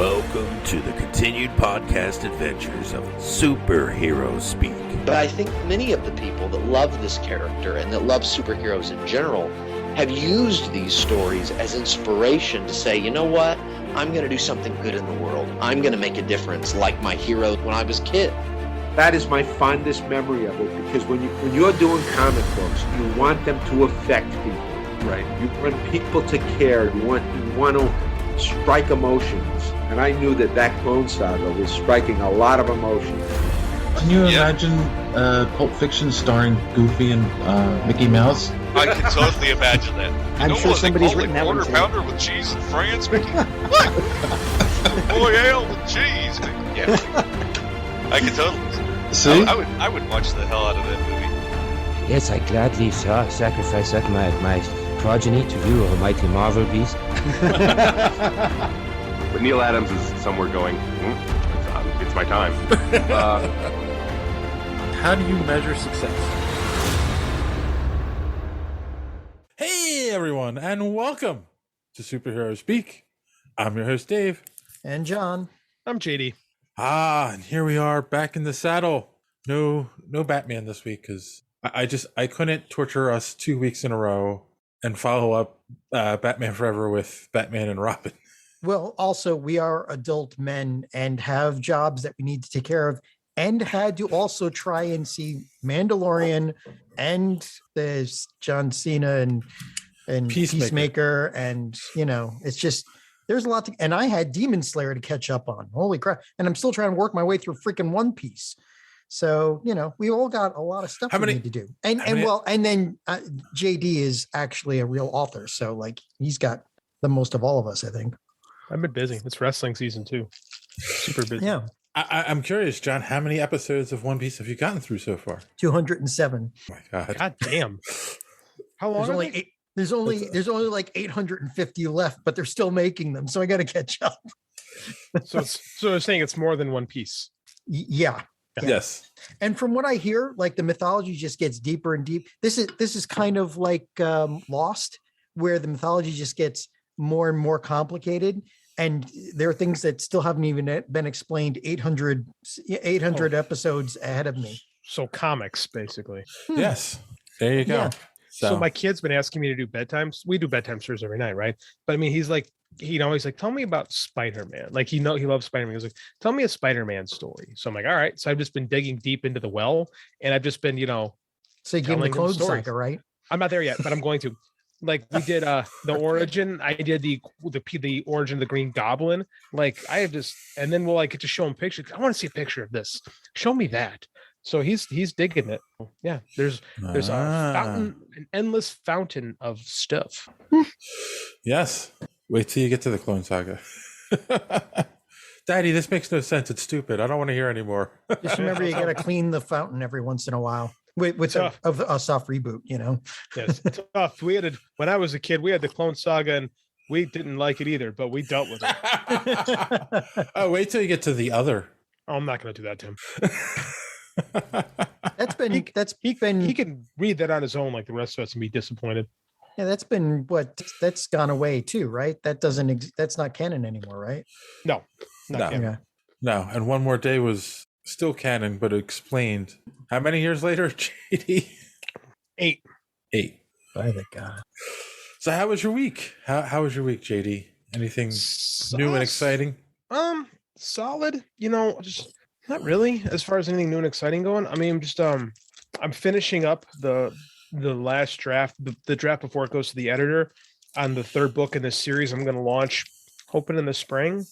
Welcome to the continued podcast adventures of Superhero Speak. But I think many of the people that love this character and that love superheroes in general have used these stories as inspiration to say, you know what, I'm going to do something good in the world. I'm going to make a difference like my hero when I was a kid. That is my fondest memory of it, because when you're doing comic books, you want them to affect people. Right. You want people to care. You want to strike emotions. And I knew that Clone Saga was striking a lot of emotions. Can you imagine Pulp Fiction starring Goofy and Mickey Mouse? I can totally imagine that. I'm sure somebody's written that one quarter too. pounder with cheese in France, Mickey? What? Boy, ale with cheese, Mickey. Yeah. I can totally. See? I would watch the hell out of that movie. Yes, I gladly sacrifice that my progeny to you, almighty Marvel beast. But Neil Adams is somewhere going, it's my time. How do you measure success? Hey everyone, and welcome to Superhero Speak. I'm your host Dave. And John. I'm JD. And here we are back in the saddle. No Batman this week because I couldn't torture us 2 weeks in a row and follow up Batman Forever with Batman and Robin. Well, also, we are adult men and have jobs that we need to take care of, and had to also try and see Mandalorian and there's John Cena and Peacemaker. And, it's just, there's a lot to, and I had Demon Slayer to catch up on. Holy crap. And I'm still trying to work my way through freaking One Piece. So, we all got a lot of stuff we need to do. And then JD is actually a real author. So he's got the most of all of us, I think. I've been busy. It's wrestling season 2. Super busy. Yeah. I'm curious, John, how many episodes of One Piece have you gotten through so far? 207. Oh my God. God damn. How long? There's only like 850 left, but they're still making them. So I got to catch up. So you're saying it's more than One Piece. Yeah. Yes. And from what I hear, the mythology just gets deeper and deep. This is kind of like Lost, where the mythology just gets more and more complicated. And there are things that still haven't even been explained 800 episodes ahead of me. So comics, basically. Yes. There you go. Yeah. So my kid's been asking me to do bedtimes. We do bedtime stories every night, right? But I mean, he's like, he's like, tell me about Spider-Man. He loves Spider-Man. He's like, tell me a Spider-Man story. So I'm like, all right. So I've just been digging deep into the well, and I've just been, So you give him the Clone Saga, right? I'm not there yet, but I'm going to. We did the origin. I did the origin of the Green Goblin. I have just, and then we'll get to show him pictures. I want to see a picture of this. Show me that. So he's digging it. Yeah, there's a fountain, an endless fountain of stuff. Yes. Wait till you get to the Clone Saga. Daddy, this makes no sense. It's stupid. I don't want to hear anymore. Just remember, you got to clean the fountain every once in a while. With a soft reboot, Yes, tough. When I was a kid, we had the Clone Saga, and we didn't like it either, but we dealt with it. Oh, wait till you get to the other. Oh, I'm not going to do that to him. He can read that on his own, like the rest of us, and be disappointed. Yeah, that's gone away too, right? That's not canon anymore, right? No, not canon. Yeah. No, and One More Day was still canon, but explained. How many years later, JD? 8. By the God. So how was your week? How was your week, JD? Anything new and exciting? Solid. Just not really as far as anything new and exciting going. I mean, just I'm finishing up the last draft, the draft before it goes to the editor on the third book in this series. I'm going to launch, hoping in the spring.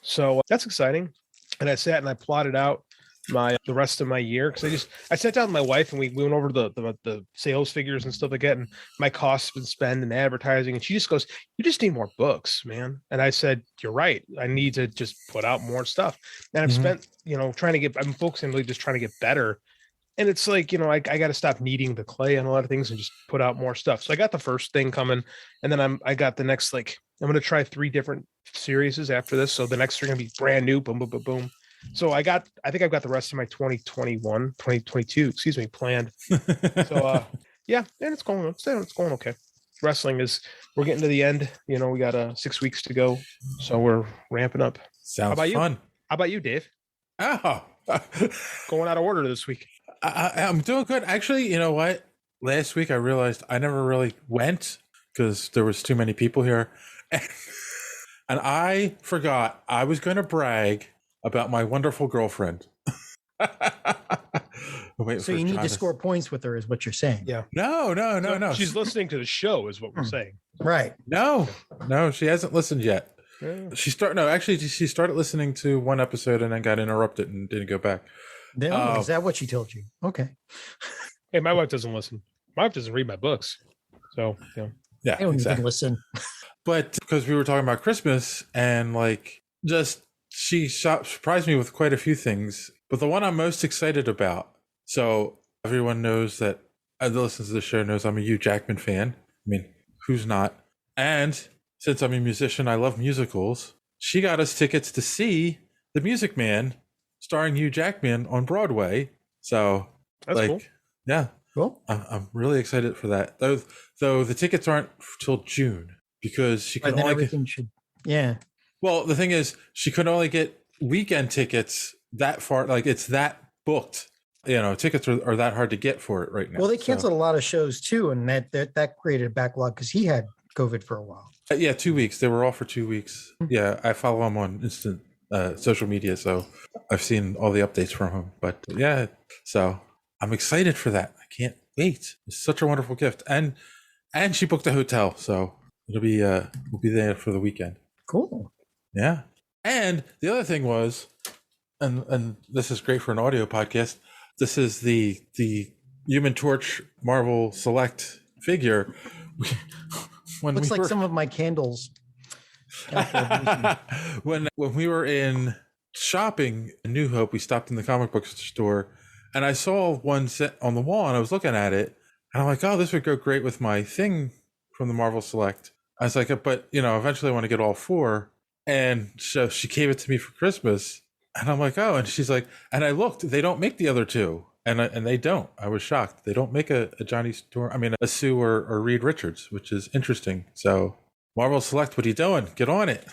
So that's exciting. And I sat and I plotted out the rest of my year, because I sat down with my wife and we went over the sales figures and stuff like that, and my costs been spent in advertising, and she just goes, you just need more books, man. And I said, you're right, I need to just put out more stuff. And I've spent I'm focusing really just trying to get better. And it's I got to stop kneading the clay on a lot of things and just put out more stuff. So I got the first thing coming, and then I got the next, I'm going to try 3 different series after this. So the next 3 are going to be brand new, boom, boom, boom, boom. So I think I've got the rest of my 2022 planned. So yeah, and it's going okay. wrestling we're getting to the end. You know, we got 6 weeks to go, so we're ramping up. Sounds How about fun. you? How about you, Dave? Oh, Going out of order this week. I'm doing good. Actually, you know what? Last week I realized I never really went because there was too many people here. And I forgot I was going to brag about my wonderful girlfriend. So you need to score points with her is what you're saying. Yeah. No. She's listening to the show is what we're saying. Right. No, she hasn't listened yet. Yeah. She started listening to one episode and then got interrupted and didn't go back. Is that what she told you? Okay. Hey, my wife doesn't listen. My wife doesn't read my books. So, yeah, I don't exactly. even listen. But because we were talking about Christmas and she surprised me with quite a few things. But the one I'm most excited about, so everyone knows that listens to the show knows I'm a Hugh Jackman fan. I mean, who's not? And since I'm a musician, I love musicals. She got us tickets to see The Music Man starring Hugh Jackman on Broadway. So that's cool. Yeah. Cool. I'm really excited for that. Though the tickets aren't till June because she can only Yeah. Well, the thing is, she could only get weekend tickets that far. Like it's that booked. You know, tickets are that hard to get for it right now. Well, they canceled a lot of shows too, and that created a backlog because he had COVID for a while. Yeah, 2 weeks. They were all for 2 weeks. Yeah, I follow him on instant social media, so I've seen all the updates from him. But yeah, so I'm excited for that. I can't wait. It's such a wonderful gift, and she booked a hotel, so it'll be we'll be there for the weekend. Cool. Yeah, and the other thing was, and this is great for an audio podcast. This is the Human Torch Marvel Select figure. Looks like some of my candles. when we were in shopping in New Hope, we stopped in the comic book store, and I saw one set on the wall, and I was looking at it, and I'm like, oh, this would go great with my thing from the Marvel Select. I was like, but eventually I want to get all four, and so she gave it to me for Christmas, and I'm like, oh, and she's like, and I looked, they don't make the other two. And they don't. I was shocked. They don't make a Johnny Storm. I mean, a Sue or Reed Richards, which is interesting. So, Marvel Select, what are you doing? Get on it.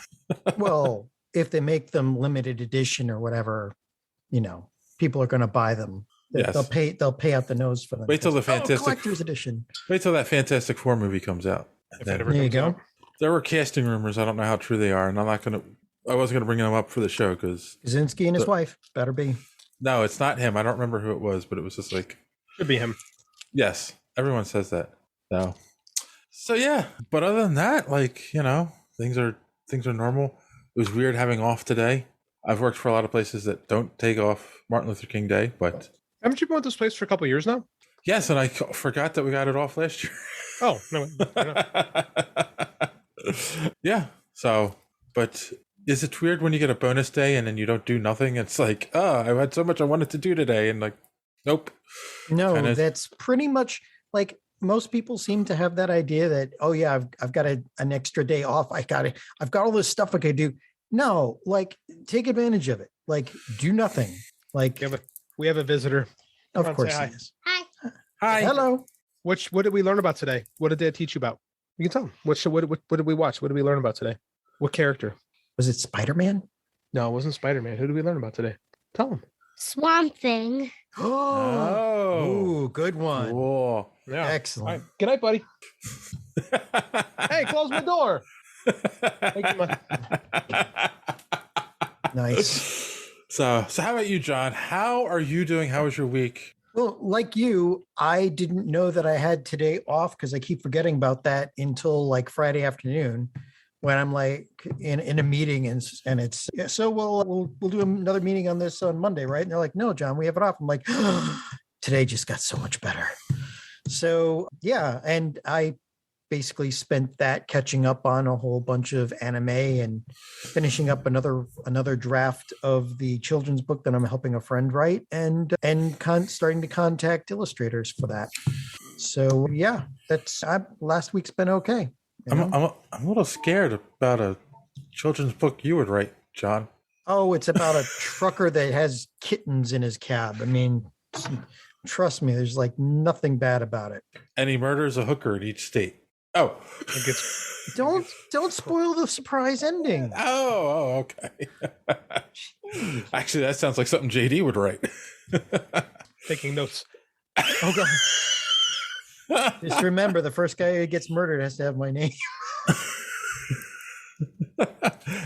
Well, if they make them limited edition or whatever, people are going to buy them. Yes. They'll pay out the nose for them. Wait till the collector's edition. Wait till that Fantastic Four movie comes out. There you go. There were casting rumors. I don't know how true they are, and I wasn't gonna bring them up for the show because Kaczynski and his wife better be. No, it's not him. I don't remember who it was, but it was just like should be him. Yes, everyone says that. So yeah. But other than that, things are normal. It was weird having off today. I've worked for a lot of places that don't take off Martin Luther King Day, but haven't you been at this place for a couple of years now? Yes, and I forgot that we got it off last year. Oh no. Yeah. So, but. Is it weird when you get a bonus day and then you don't do nothing? It's like, I've had so much I wanted to do today, and nope. No, that's pretty much like most people seem to have that idea that, oh yeah, I've got an extra day off. I've got all this stuff I could do. No, take advantage of it. Do nothing. We have a visitor. Of course he is. Hi. Hello. What did we learn about today? What did Dad teach you about? You can tell him. What did we watch? What did we learn about today? What character? Was it Spider-Man? No, it wasn't Spider-Man. Who did we learn about today? Tell him. Swamp Thing. Oh, good one. Whoa. Yeah. Excellent. Right. Good night, buddy. Hey, close my door. Nice. So how about you, John? How are you doing? How was your week? Well, like you, I didn't know that I had today off because I keep forgetting about that until Friday afternoon, when I'm in a meeting and it's so we'll do another meeting on this on Monday, right? And they're like, no, John, we have it off. I'm like, today just got so much better. So yeah, and I basically spent that catching up on a whole bunch of anime and finishing up another draft of the children's book that I'm helping a friend write and starting to contact illustrators for that. So yeah, last week's been okay. I'm a little scared about a children's book you would write, John. Oh, it's about a trucker that has kittens in his cab. I mean, trust me, there's nothing bad about it. And he murders a hooker in each state. Oh, It gets Don't spoil the surprise ending. oh, okay. Actually, that sounds like something JD would write. taking notes. Oh god. Just remember, the first guy who gets murdered has to have my name.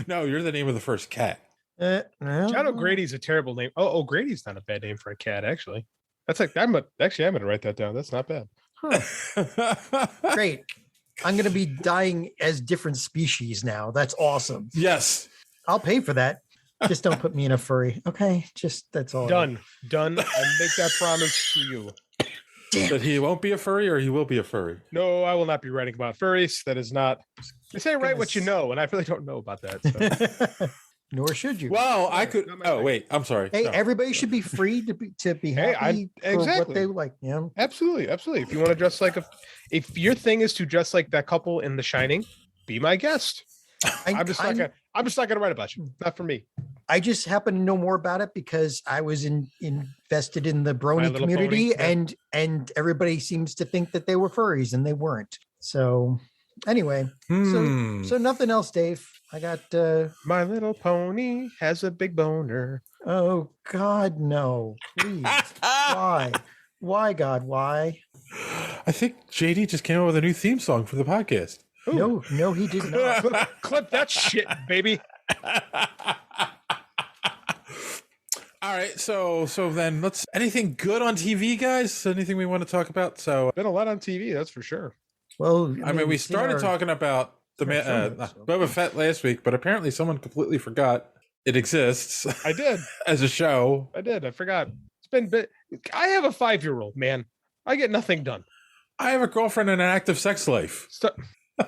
No, you're the name of the first cat. John O'Grady's a terrible name. Oh, O'Grady's not a bad name for a cat, actually. That's like I'm gonna write that down. That's not bad. Huh. Great. I'm gonna be dying as different species now. That's awesome. Yes. I'll pay for that. Just don't put me in a furry. Okay. Just that's all. Done. I make that promise to you. That he won't be a furry, or he will be a furry. No, I will not be writing about furries. That is not. They say write what you know, and I really don't know about that. So. Nor should you. Well, I could. Oh, wait. I'm sorry. Hey, No. everybody should be free to be happy for exactly what they like. You know? Absolutely. If you want to dress like if your thing is to dress like that couple in The Shining, be my guest. I'm just not gonna write about you. Not for me. I just happen to know more about it because I was invested in the My brony Little community, Pony, yeah. and everybody seems to think that they were furries, and they weren't. So anyway, so nothing else, Dave. I got My Little Pony has a big boner. Oh God, no! Please, why, God, why? I think JD just came up with a new theme song for the podcast. Ooh. No, he did not. Clip that shit, baby. All right, so then anything good on TV, guys? Anything we want to talk about? So Been a lot on TV, that's for sure. Well, I mean, we started talking about the Boba Fett last week, but apparently someone completely forgot it exists. I did. As a show. I did. I forgot. It's been I have a 5-year-old, man. I get nothing done. I have a girlfriend and an active sex life.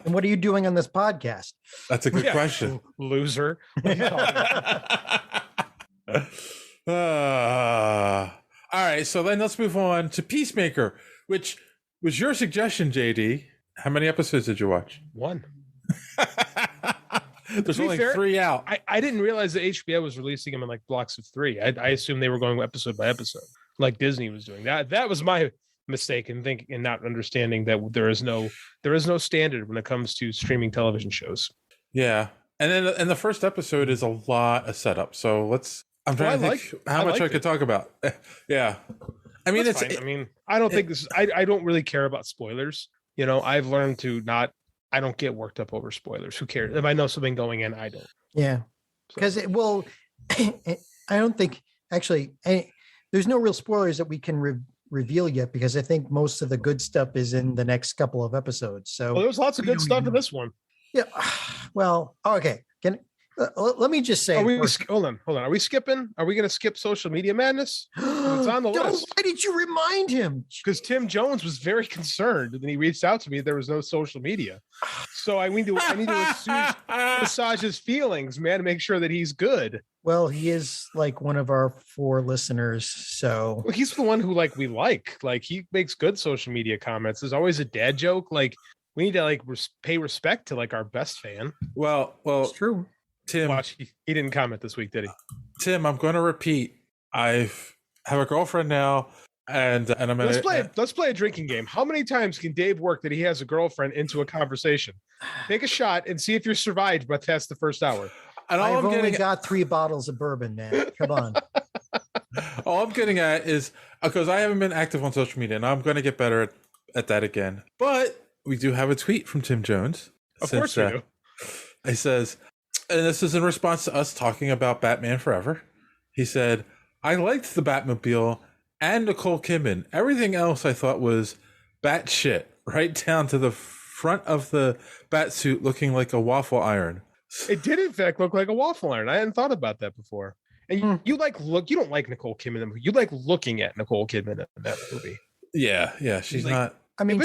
And what are you doing on this podcast? That's a good question. Loser. What are you talking about? All right, so then let's move on to Peacemaker, which was your suggestion, JD. How many episodes did you watch? 1. There's only 3 out. I didn't realize that HBO was releasing them in like blocks of 3. I assumed they were going episode by episode, like Disney was doing. That was my mistake in thinking and not understanding that there is no standard when it comes to streaming television shows. Yeah, and the first episode is a lot of setup. So I'm trying to think how much I could talk about. Yeah, I mean I don't think this. I don't really care about spoilers. You know, I've learned to not. I don't get worked up over spoilers. Who cares? If I know something going in, I don't. Yeah, because I don't think actually there's no real spoilers that we can reveal yet, because I think most of the good stuff is in the next couple of episodes. So there's lots of good stuff in this one. Yeah. Well, okay. Let me just say. Hold on. Are we skipping? Are we going to skip social media madness? It's on the list. Why did you remind him? Because Tim Jones was very concerned, and he reached out to me. There was no social media, so I need to massage his feelings, man, to make sure that he's good. Well, he is like one of our 4 listeners, so he's the one who we like. Like, he makes good social media comments. There's always a dad joke. Like, we need to pay respect to our best fan. Well, it's true. Tim, he didn't comment this week, did he? Tim, I'm going to repeat. I have a girlfriend now, and I'm going to let's play a drinking game. How many times can Dave work that he has a girlfriend into a conversation? Take a shot and see if you're survived past the first hour. And I've only got 3 bottles of bourbon, man. Come on. All I'm getting at is because I haven't been active on social media, and I'm going to get better at that again. But we do have a tweet from Tim Jones. Of course we do. He says, and this is in response to us talking about Batman Forever. He said, I liked the Batmobile and Nicole Kidman. Everything else I thought was bat shit, right down to the front of the bat suit looking like a waffle iron. It did, in fact, look like a waffle iron. I hadn't thought about that before. And you don't like Nicole Kidman. You like looking at Nicole Kidman in that movie. Yeah. She's not. I mean,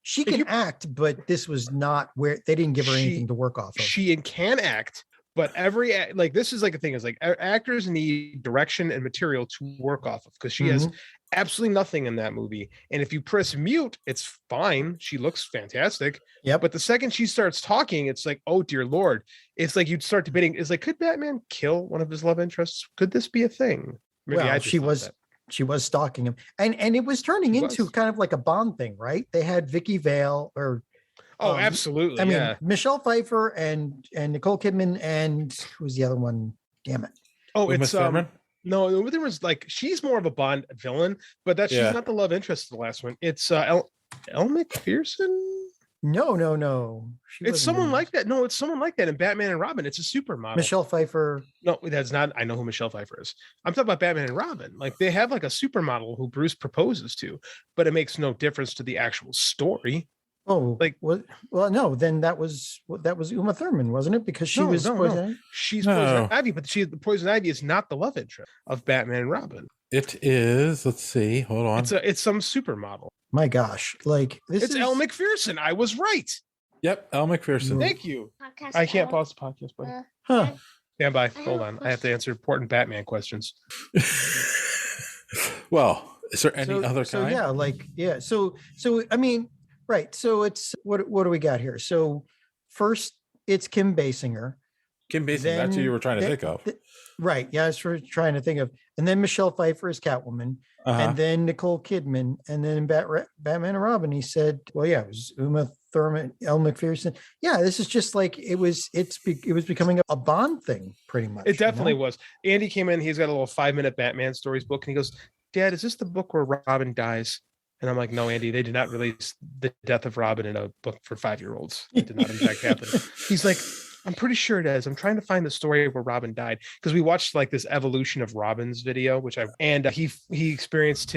she can act, but this was not where they didn't give her anything to work off of. She can act, but this is a thing is actors need direction and material to work off of, because she has absolutely nothing in that movie. And if you press mute, it's fine. She looks fantastic. Yeah. But the second she starts talking, it's like, oh dear Lord. It's like you'd start debating, could Batman kill one of his love interests? Could this be a thing? Maybe she was stalking him, and it was turning into kind of like a Bond thing, right? They had Vicky Vale, or Oh, absolutely. I mean, yeah. Michelle Pfeiffer and Nicole Kidman and who's the other one? Damn it. Oh, Uma it's Thurman? no, there was like she's more of a Bond villain, but she's not the love interest of the last one. It's Elle McPherson. No. It's someone like that. No, it's someone like that in Batman and Robin. It's a supermodel. Michelle Pfeiffer. No, that's not. I know who Michelle Pfeiffer is. I'm talking about Batman and Robin. Like they have like a supermodel who Bruce proposes to, but it makes no difference to the actual story. Oh, like what? Well, no. Then that was Uma Thurman, wasn't it? Because she was Poison. She's Poison Ivy, but the Poison Ivy is not the love interest of Batman and Robin. It is. Let's see. Hold on. It's some supermodel. My gosh, like it's Elle McPherson. I was right. Yep, Elle McPherson. Thank you. I can't pause the podcast, buddy. Huh. Stand by. Hold on. I have to answer important Batman questions. Well, is there any other kind? So I mean, right. So it's what do we got here? So first it's Kim Basinger. Kim Basinger, that's who you were trying to think of. Right. Yeah, I was trying to think of. And then Michelle Pfeiffer is Catwoman. And then Nicole Kidman. And then Batman and Robin, he said, well, yeah, it was Uma Thurman, Elle McPherson. Yeah, this is just like it was becoming a Bond thing, pretty much. It definitely was. Andy came in, he's got a little 5-minute Batman stories book, and he goes, Dad, is this the book where Robin dies? And I'm like, no, Andy, they did not release the death of Robin in a book for 5-year-olds. It did not in fact happen. He's like, I'm pretty sure it is. I'm trying to find the story where Robin died, because we watched like this evolution of Robin's video, he experienced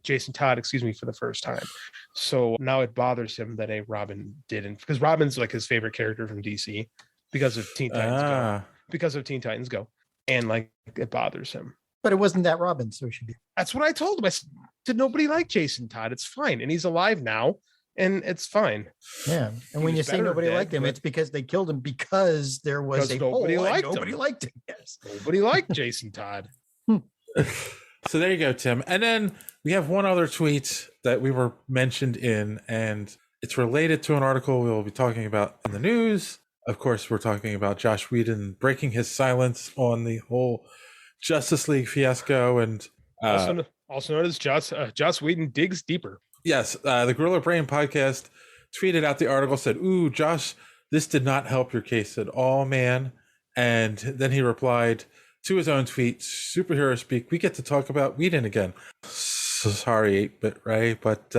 Jason Todd, for the first time. So now it bothers him that a Robin didn't, because Robin's like his favorite character from DC because of Teen Titans Go, and like it bothers him. But it wasn't that Robin, so it should be. That's what I told him. I said nobody liked Jason Todd. It's fine, and he's alive now. And it's fine. Yeah. And when you say nobody liked him, it's because they killed him because there was nobody liked him. Yes. Nobody liked Jason Todd. So there you go, Tim. And then we have one other tweet that we were mentioned in, and it's related to an article we will be talking about in the news. Of course, we're talking about Josh Whedon breaking his silence on the whole Justice League fiasco, and also known as Joss Whedon digs deeper. Yes, the Gorilla Brain podcast tweeted out the article, said, ooh, Josh, this did not help your case at all, man. And then he replied to his own tweet, superhero speak, we get to talk about Whedon again. So sorry, 8-Bit Ray, but...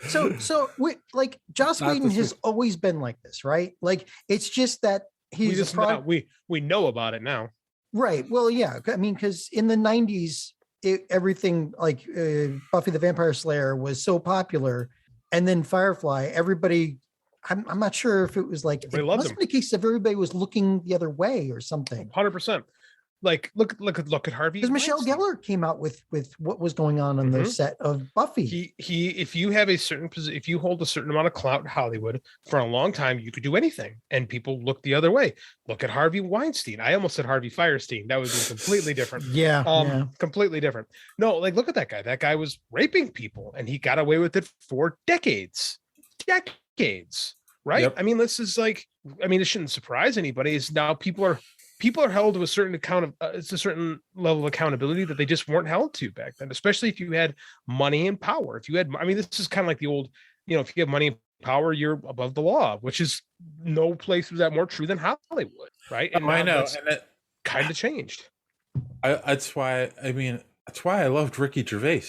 So like Joss Whedon has always been like this, right? Like, it's just that he's we know about it now. Right. Well, yeah. I mean, because in the 90s, everything like Buffy the Vampire Slayer was so popular, and then Firefly, everybody, I'm not sure if it was like it must have been a case of everybody was looking the other way or something. 100%. Like look at Harvey. Because Michelle Gellar came out with what was going on the set of Buffy. If you have if you hold a certain amount of clout in Hollywood for a long time, you could do anything, and people look the other way. Look at Harvey Weinstein. I almost said Harvey Firestein. That would be completely different. Completely different. No, like look at that guy. That guy was raping people, and he got away with it for decades. Right? Yep. I mean, this is like, it shouldn't surprise anybody. Is now people are held to a certain it's a certain level of accountability that they just weren't held to back then, especially if you had money and power. If you had, this is kind of like the old, if you have money and power, you're above the law, which is no place was that more true than Hollywood. Right. And I know. And it kind of changed. That's why I loved Ricky Gervais.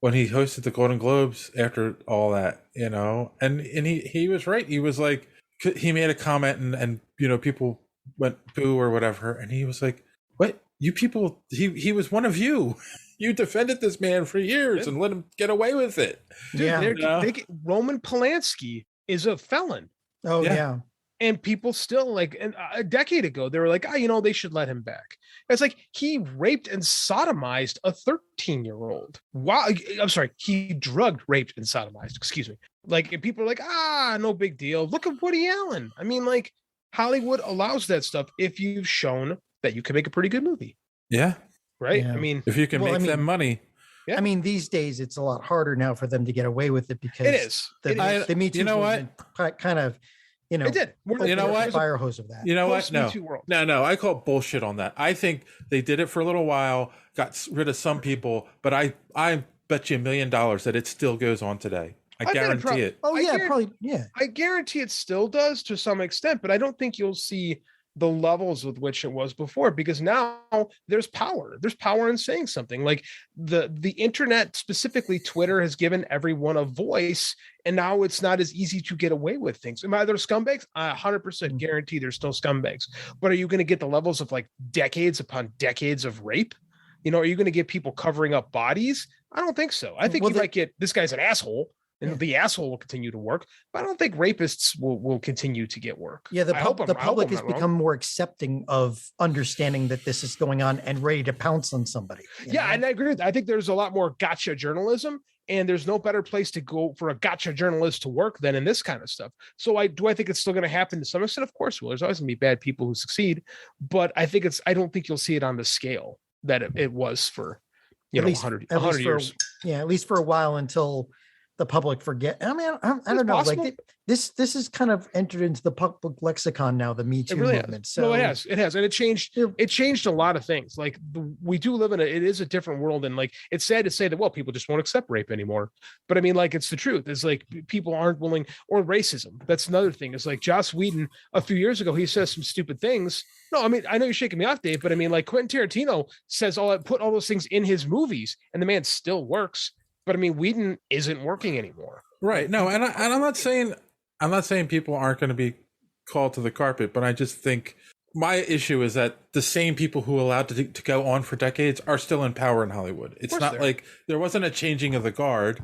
When he hosted the Golden Globes after all that, and he was right. He was like, he made a comment and people went boo or whatever, and he was like, what, you people, he was one of you. You defended this man for years and let him get away with it. Dude, Roman Polanski is a felon. Oh yeah. And people still a decade ago, they were like, they should let him back. It's like he raped and sodomized a 13-year-old. Wow. I'm sorry. He drugged, raped, and sodomized. Excuse me. And people are like, no big deal. Look at Woody Allen. Hollywood allows that stuff if you've shown that you can make a pretty good movie. Yeah. Right. Yeah. If you can make them money. Yeah. These days it's a lot harder now for them to get away with it because it is. The Me Too, kind of, it did. You know what? Fire hose of that. You know what? No. I call bullshit on that. I think they did it for a little while, got rid of some people, but I bet you $1 million that it still goes on today. I guarantee it. Oh I yeah, guarantee- probably yeah. I guarantee it still does to some extent, but I don't think you'll see the levels with which it was before, because now there's power. There's power in saying something. Like the internet, specifically Twitter, has given everyone a voice, and now it's not as easy to get away with things. Am I there scumbags? I 100% guarantee there's still scumbags. But are you going to get the levels of like decades upon decades of rape? You know, are you going to get people covering up bodies? I don't think so. I think you might get this guy's an asshole, and the asshole will continue to work, but I don't think rapists will continue to get work. Yeah, the public has become more accepting of understanding that this is going on and ready to pounce on somebody. Yeah, and I agree. I think there's a lot more gotcha journalism, and there's no better place to go for a gotcha journalist to work than in this kind of stuff. So I think it's still going to happen to some extent. Of course, there's always going to be bad people who succeed, but I don't think you'll see it on the scale that it was for 100 years. At least for a while, until the public forget. I mean, I don't know. Possible. Like this is kind of entered into the public lexicon now, the Me Too movement. Has. So no, it has, and it changed. It changed a lot of things. Like we do live in it is a different world, and like it's sad to say that people just won't accept rape anymore. But I mean, like it's the truth. It's like people aren't willing, or racism. That's another thing. It's like Joss Whedon a few years ago, he says some stupid things. No, I mean, I know you're shaking me off, Dave, but I mean, like Quentin Tarantino says put all those things in his movies, and the man still works. But I mean, Whedon isn't working anymore. Right. No, and I'm not saying people aren't going to be called to the carpet, but I just think my issue is that the same people who allowed to go on for decades are still in power in Hollywood. It's not like there wasn't a changing of the guard.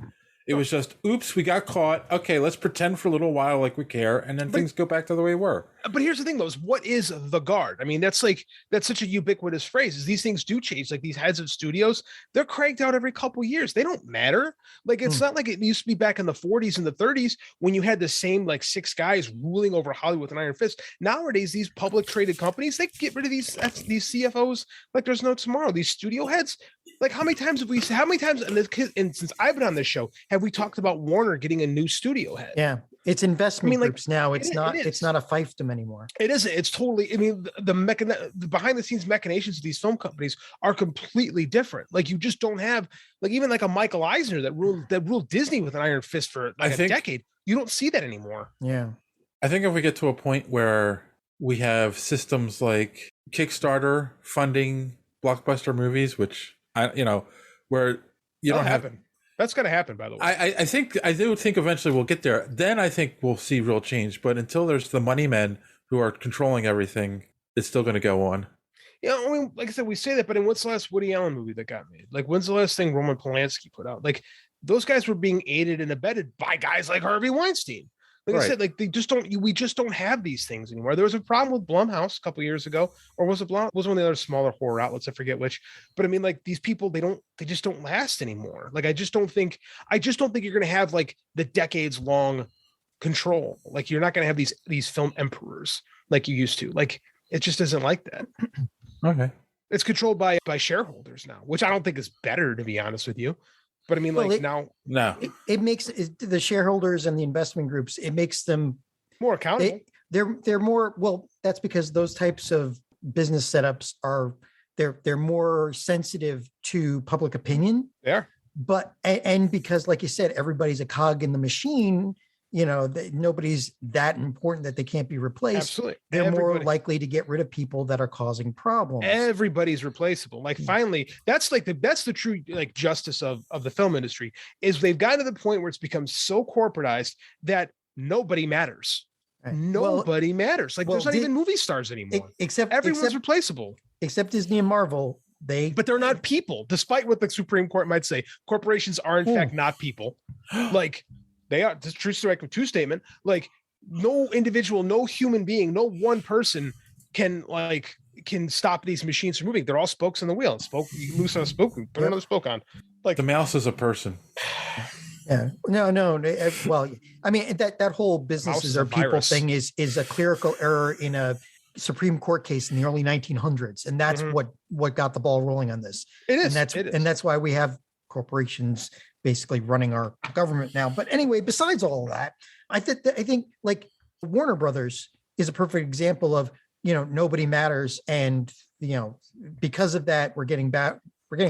It was just, oops, we got caught. Okay, let's pretend for a little while like we care, and then things go back to the way they were. But here's the thing, though, is what is the guard? I mean, that's such a ubiquitous phrase. Is these things do change. Like these heads of studios, they're cranked out every couple of years. They don't matter. Like it's not like it used to be back in the 40s and the 30s when you had the same like 6 guys ruling over Hollywood with an iron fist. Nowadays, these public traded companies, they get rid of these CFOs like there's no tomorrow. These studio heads. Like how many times and since I've been on this show have we talked about Warner getting a new studio head? Yeah, it's investment groups now. It's not a fiefdom anymore. It isn't. It's totally. I mean, the behind the scenes machinations of these film companies are completely different. Like you just don't have even like a Michael Eisner that ruled Disney with an iron fist for a decade. You don't see that anymore. Yeah, I think if we get to a point where we have systems like Kickstarter funding blockbuster movies, which where you don't have. That's going to happen, by the way. I do think eventually we'll get there. Then I think we'll see real change. But until there's the money men who are controlling everything, it's still going to go on. Yeah, I mean, like I said, we say that, but when's the last Woody Allen movie that got made? Like, when's the last thing Roman Polanski put out? Like, those guys were being aided and abetted by guys like Harvey Weinstein. Like I said, like we just don't have these things anymore. There was a problem with Blumhouse a couple of years ago, or was it one of the other smaller horror outlets? I forget which. But I mean, like these people, they just don't last anymore. Like I just don't think you're going to have like the decades long control. Like you're not going to have these film emperors like you used to. Like it just isn't like that. Okay, it's controlled by shareholders now, which I don't think is better, to be honest with you. But I mean, it makes the shareholders and the investment groups, it makes them more accountable. They're more, well, that's because those types of business setups they're more sensitive to public opinion. They are. But, and because like you said, everybody's a cog in the machine, nobody's that important that they can't be replaced. Absolutely. They're more likely to get rid of people that are causing problems. Everybody's replaceable. Like finally, that's the true like justice of the film industry is they've gotten to the point where it's become so corporatized that nobody matters. Right. Nobody matters. Like there's not even movie stars anymore. Except everyone's replaceable. Except Disney and Marvel. But they're not people, despite what the Supreme Court might say. Corporations are in fact not people. Like they are. This true Strike 2 statement. Like no individual, no human being, no one person can stop these machines from moving. They're all spokes in the wheel. You can lose a spoke, put another spoke on. Like the mouse is a person. Yeah. No. Well, I mean that whole businesses are people thing is a clerical error in a Supreme Court case in the early 1900s, and that's what got the ball rolling on this. It is, and that's why we have corporations basically running our government now. But anyway, besides all of that, I think like Warner Brothers is a perfect example of nobody matters, and because of that we're getting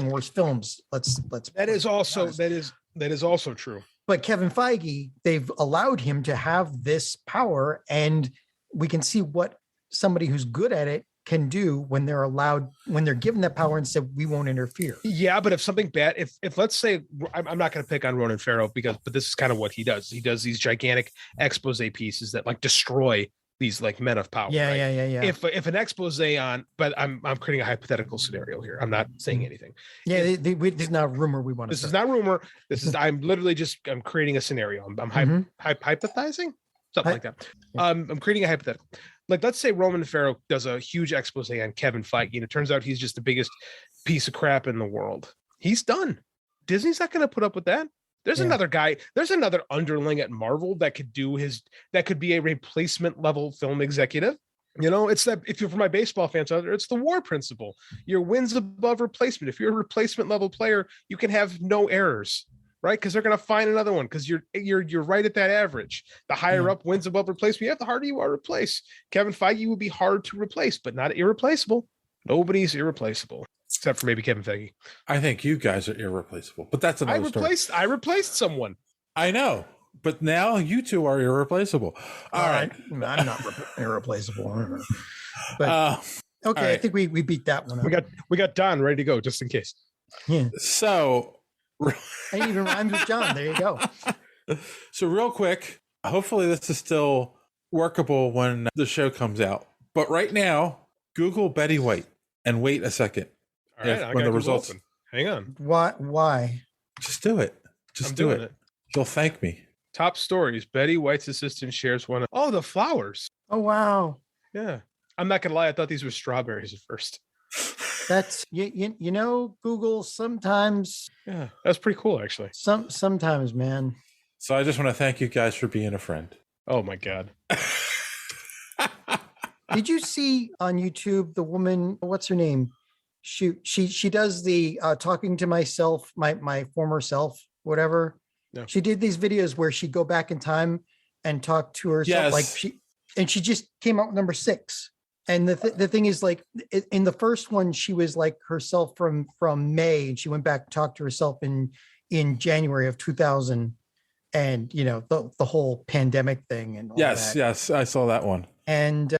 worse films. Let's that is also true. But Kevin Feige, they've allowed him to have this power, and we can see what somebody who's good at it can do when they're given that power and said, we won't interfere. Yeah, but if something bad, if let's say, I'm not going to pick on Ronan Farrow but this is kind of what he does. He does these gigantic expose pieces that like destroy these like men of power. Yeah, right? yeah. If an expose on, but I'm creating a hypothetical scenario here. I'm not saying anything. Yeah, this is not a rumor we want to. This is not rumor. This is I'm literally just creating a scenario. I'm hypothesizing something like that. I'm creating a hypothetical. Like, let's say Ronan Farrow does a huge expose on Kevin Feige, and it turns out he's just the biggest piece of crap in the world. He's done. Disney's not going to put up with that. There's another guy. There's another underling at Marvel that could be a replacement level film executive. You know, it's that if you're for my baseball fans out there, it's the WAR principle. Your wins above replacement. If you're a replacement level player, you can have no errors. Right, because they're going to find another one because you're right at that average. The higher up wins above replacement, the harder you are to replace. Kevin Feige would be hard to replace, but not irreplaceable. Nobody's irreplaceable except for maybe Kevin Feige. I think you guys are irreplaceable, but that's another story. I replaced someone. I know, but now you two are irreplaceable. All right. I'm not irreplaceable. But okay, right. I think we beat that one. We got Don ready to go just in case. Yeah. So. And even rhymes with John. There you go. So real quick, hopefully this is still workable when the show comes out. But right now, Google Betty White and wait a second. All right, when the results. Open. Hang on. Why? Just do it. Just do it. You'll thank me. Top stories. Betty White's assistant shares one. Oh, the flowers. Oh, wow. Yeah. I'm not gonna lie. I thought these were strawberries at first. That's you know, Google sometimes. Yeah, that's pretty cool actually. Sometimes, man. So I just want to thank you guys for being a friend. Oh my God. Did you see on YouTube the woman, what's her name? She does the talking to myself, my former self, whatever. Yeah. She did these videos where she'd go back in time and talk to herself. Yes. She just came out with number 6. And the thing is, like, in the first one, she was like herself from May, and she went back and talked to herself in January of 2000, and you know the whole pandemic thing and all yes, I saw that one. And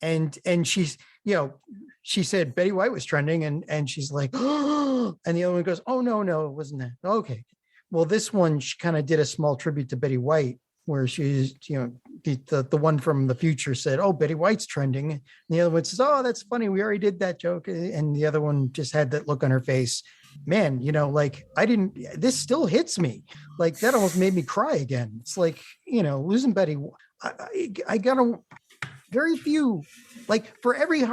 she's, you know, she said Betty White was trending, and she's like, oh, and the other one goes, oh no, it wasn't that. Okay, well, this one she kind of did a small tribute to Betty White, where she's, you know, the one from the future said, oh, Betty White's trending. And the other one says, oh, that's funny. We already did that joke. And the other one just had that look on her face. Man, you know, like this still hits me. Like that almost made me cry again. It's like, you know, losing Betty. I got a very few, like for every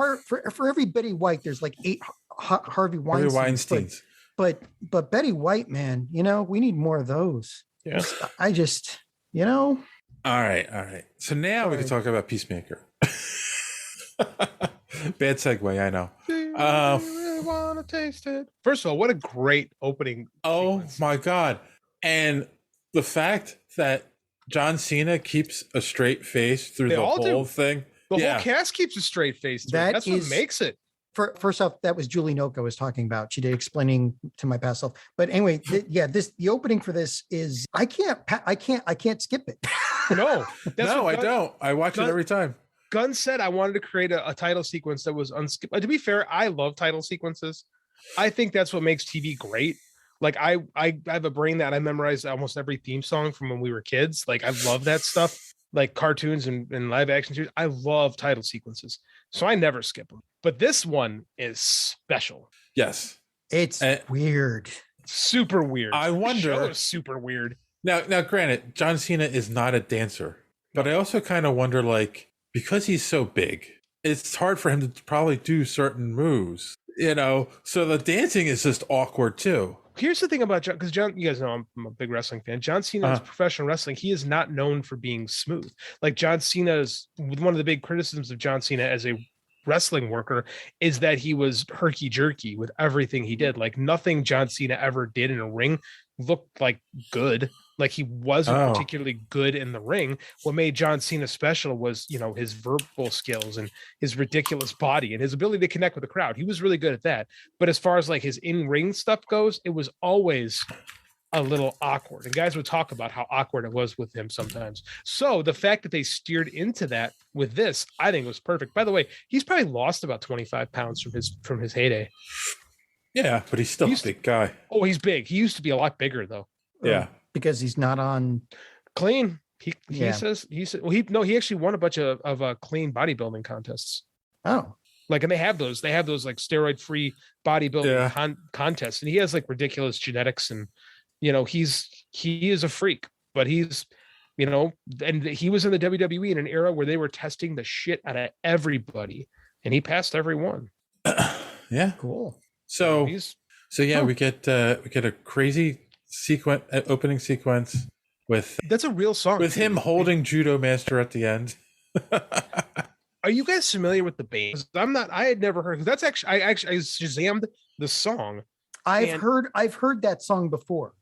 Betty White, there's like 8 Harvey Weinsteins. But Betty White, man, you know, we need more of those. Yeah. I just, you know. All right. So now we can talk about Peacemaker. Bad segue, I know. Really want to taste it. First of all, what a great opening. Oh sequence. My God. And the fact that John Cena keeps a straight face through the whole thing. The whole cast keeps a straight face. That's what makes it. First off, that was Julie Noka was talking about. She did explaining to my past self. But anyway, the opening for this is I can't skip it. No, I don't. I watch it every time. Gunn said I wanted to create a title sequence that was unskippable. To be fair, I love title sequences. I think that's what makes TV great. Like I have a brain that I memorized almost every theme song from when we were kids. Like I love that stuff, like cartoons and live action series. I love title sequences, so I never skip them. But this one is special. Yes, it's weird, super weird. I wonder. The show is super weird. Now, granted, John Cena is not a dancer, but I also kind of wonder, like, because he's so big, it's hard for him to probably do certain moves, you know? So the dancing is just awkward too. Here's the thing about John, because John, you guys know I'm a big wrestling fan. John Cena is professional wrestling. He is not known for being smooth. Like John Cena is one of the big criticisms of John Cena as a wrestling worker is that he was herky jerky with everything he did. Like nothing John Cena ever did in a ring looked like good. Like he wasn't particularly good in the ring. What made John Cena special was, you know, his verbal skills and his ridiculous body and his ability to connect with the crowd. He was really good at that. But as far as like his in-ring stuff goes, it was always a little awkward, and guys would talk about how awkward it was with him sometimes. So the fact that they steered into that with this, I think was perfect. By the way, he's probably lost about 25 pounds from his heyday. Yeah, but he's still a big guy. Oh, he's big. He used to be a lot bigger though. Yeah, because he's not on clean. He says well, he actually won a bunch of clean bodybuilding contests. Oh. Like, and they have those like steroid free bodybuilding contests, and he has like ridiculous genetics, and he is a freak, but he's, and he was in the WWE in an era where they were testing the shit out of everybody, and he passed every one. Yeah, cool. So we get a crazy opening sequence with that's a real song with him holding Judo Master at the end. Are you guys familiar with the band? I had never heard, because that's actually I Shazammed the song. I've heard that song before.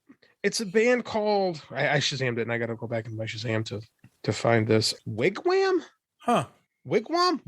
It's a band called, I Shazammed it, and I got to go back into my Shazam to find this. Wigwam? Huh. Wigwam.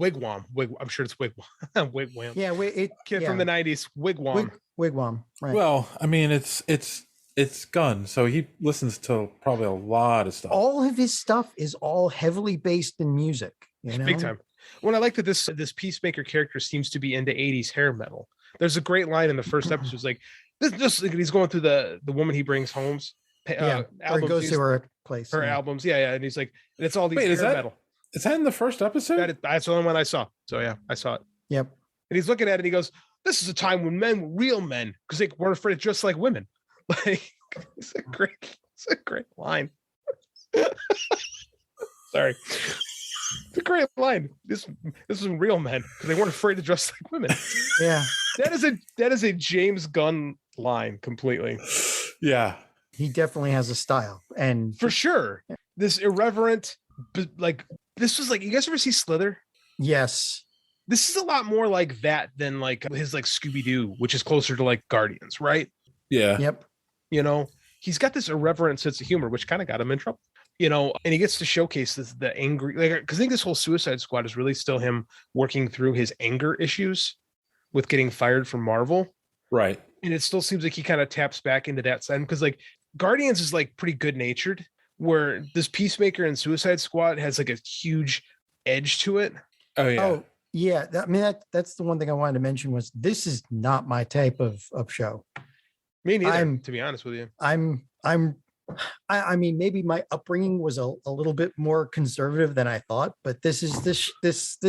I'm sure it's Wigwam. Wigwam. Yeah, kid from the 90s. Wigwam. Wigwam. Right. Well, I mean, it's Gunn, so he listens to probably a lot of stuff. All of his stuff is all heavily based in music. Big time. When I like that this Peacemaker character seems to be into 80s hair metal. There's a great line in the first episode. It's like this he's going through the woman he brings home's or he goes to her place. Her albums. Yeah. And he's like, and it's all these hair metal. Is that in the first episode? That's the only one I saw. So yeah, I saw it. Yep. And he's looking at it and he goes, "This is a time when men were real men because they weren't afraid of just like women." Like, it's a great line. Sorry. It's a great line. This is real men because they weren't afraid to dress like women. Yeah. That is a James Gunn line completely. Yeah. He definitely has a style. And for sure. This irreverent, like, this was like, you guys ever see Slither? Yes. This is a lot more like that than like his like Scooby-Doo, which is closer to like Guardians, right? Yeah. Yep. He's got this irreverent sense of humor, which kind of got him in trouble. And he gets to showcase the angry, like, because I think this whole Suicide Squad is really still him working through his anger issues with getting fired from Marvel. Right. And it still seems like he kind of taps back into that side, because like Guardians is like pretty good natured, where this Peacemaker and Suicide Squad has like a huge edge to it. Oh yeah. Oh yeah. I mean, that's the one thing I wanted to mention was this is not my type of show. Me neither, to be honest with you. I mean, maybe my upbringing was a little bit more conservative than I thought, but this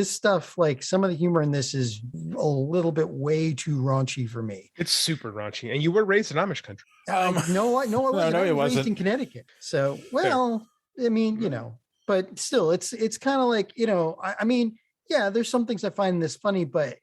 stuff, like some of the humor in this is a little bit way too raunchy for me. It's super raunchy. And you were raised in Amish country. No, I was raised wasn't. in Connecticut. So, well, I mean, but still, it's kind of like, I mean, yeah, there's some things I find this funny, but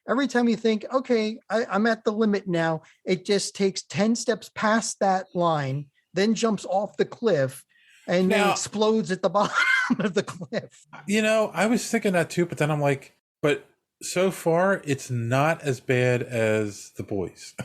every time you think, okay, I'm at the limit now, it just takes 10 steps past that line, then jumps off the cliff and then explodes at the bottom of the cliff. I was thinking that too, but then I'm like, but so far it's not as bad as The Boys.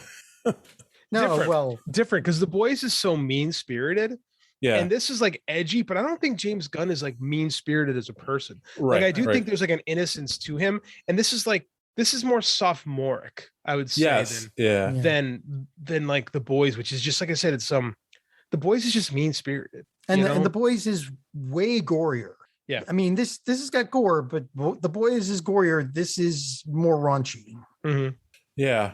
Different because The Boys is so mean-spirited. Yeah. And this is like edgy, but I don't think James Gunn is like mean-spirited as a person. Right. Like I do think there's like an innocence to him. And this is more sophomoric, I would say, than like The Boys, which is just like I said, it's The Boys is just mean-spirited. And The Boys is way gorier. Yeah. I mean, this has got gore, but The Boys is gorier. This is more raunchy. Mm-hmm. Yeah.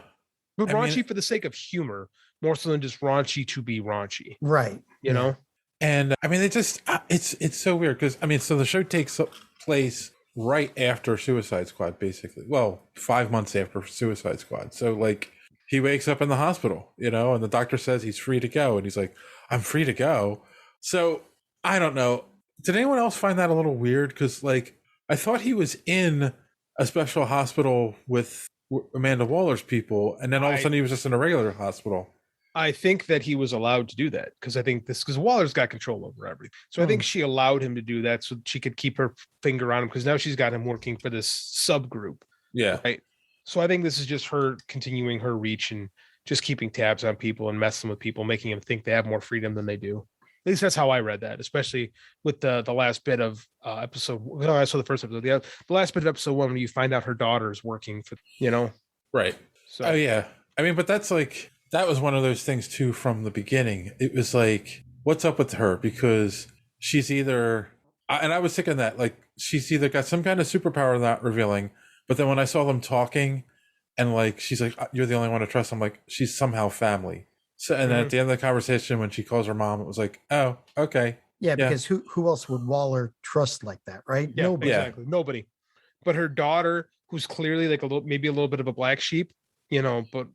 But raunchy for the sake of humor, more so than just raunchy to be raunchy. Right. You know? And I mean, it's so weird because so the show takes place right after Suicide Squad, basically. Well, 5 months after Suicide Squad. So like he wakes up in the hospital, and the doctor says he's free to go, and he's like, "I'm free to go." So I don't know. Did anyone else find that a little weird? Because like I thought he was in a special hospital with Amanda Waller's people, and then all of a sudden he was just in a regular hospital. I think that he was allowed to do that because Waller's got control over everything. So I think she allowed him to do that so she could keep her finger on him, because now she's got him working for this subgroup. Yeah. Right. So I think this is just her continuing her reach and just keeping tabs on people and messing with people, making them think they have more freedom than they do. At least that's how I read that, especially with the last bit of episode. Well, I saw the first episode. The last bit of episode 1, when you find out her daughter is working for, Right. So, oh yeah. I mean, but that's like, that was one of those things too from the beginning. It was like, what's up with her? Because she's either, and I was thinking that, like, she's either got some kind of superpower not revealing, but then when I saw them talking and like, she's like, you're the only one to trust, I'm like, she's somehow family. So, and then at the end of the conversation, when she calls her mom, it was like, oh, okay. Yeah, because who else would Waller trust like that, right? Yeah, Nobody. exactly. Nobody. But her daughter, who's clearly like maybe a little bit of a black sheep, but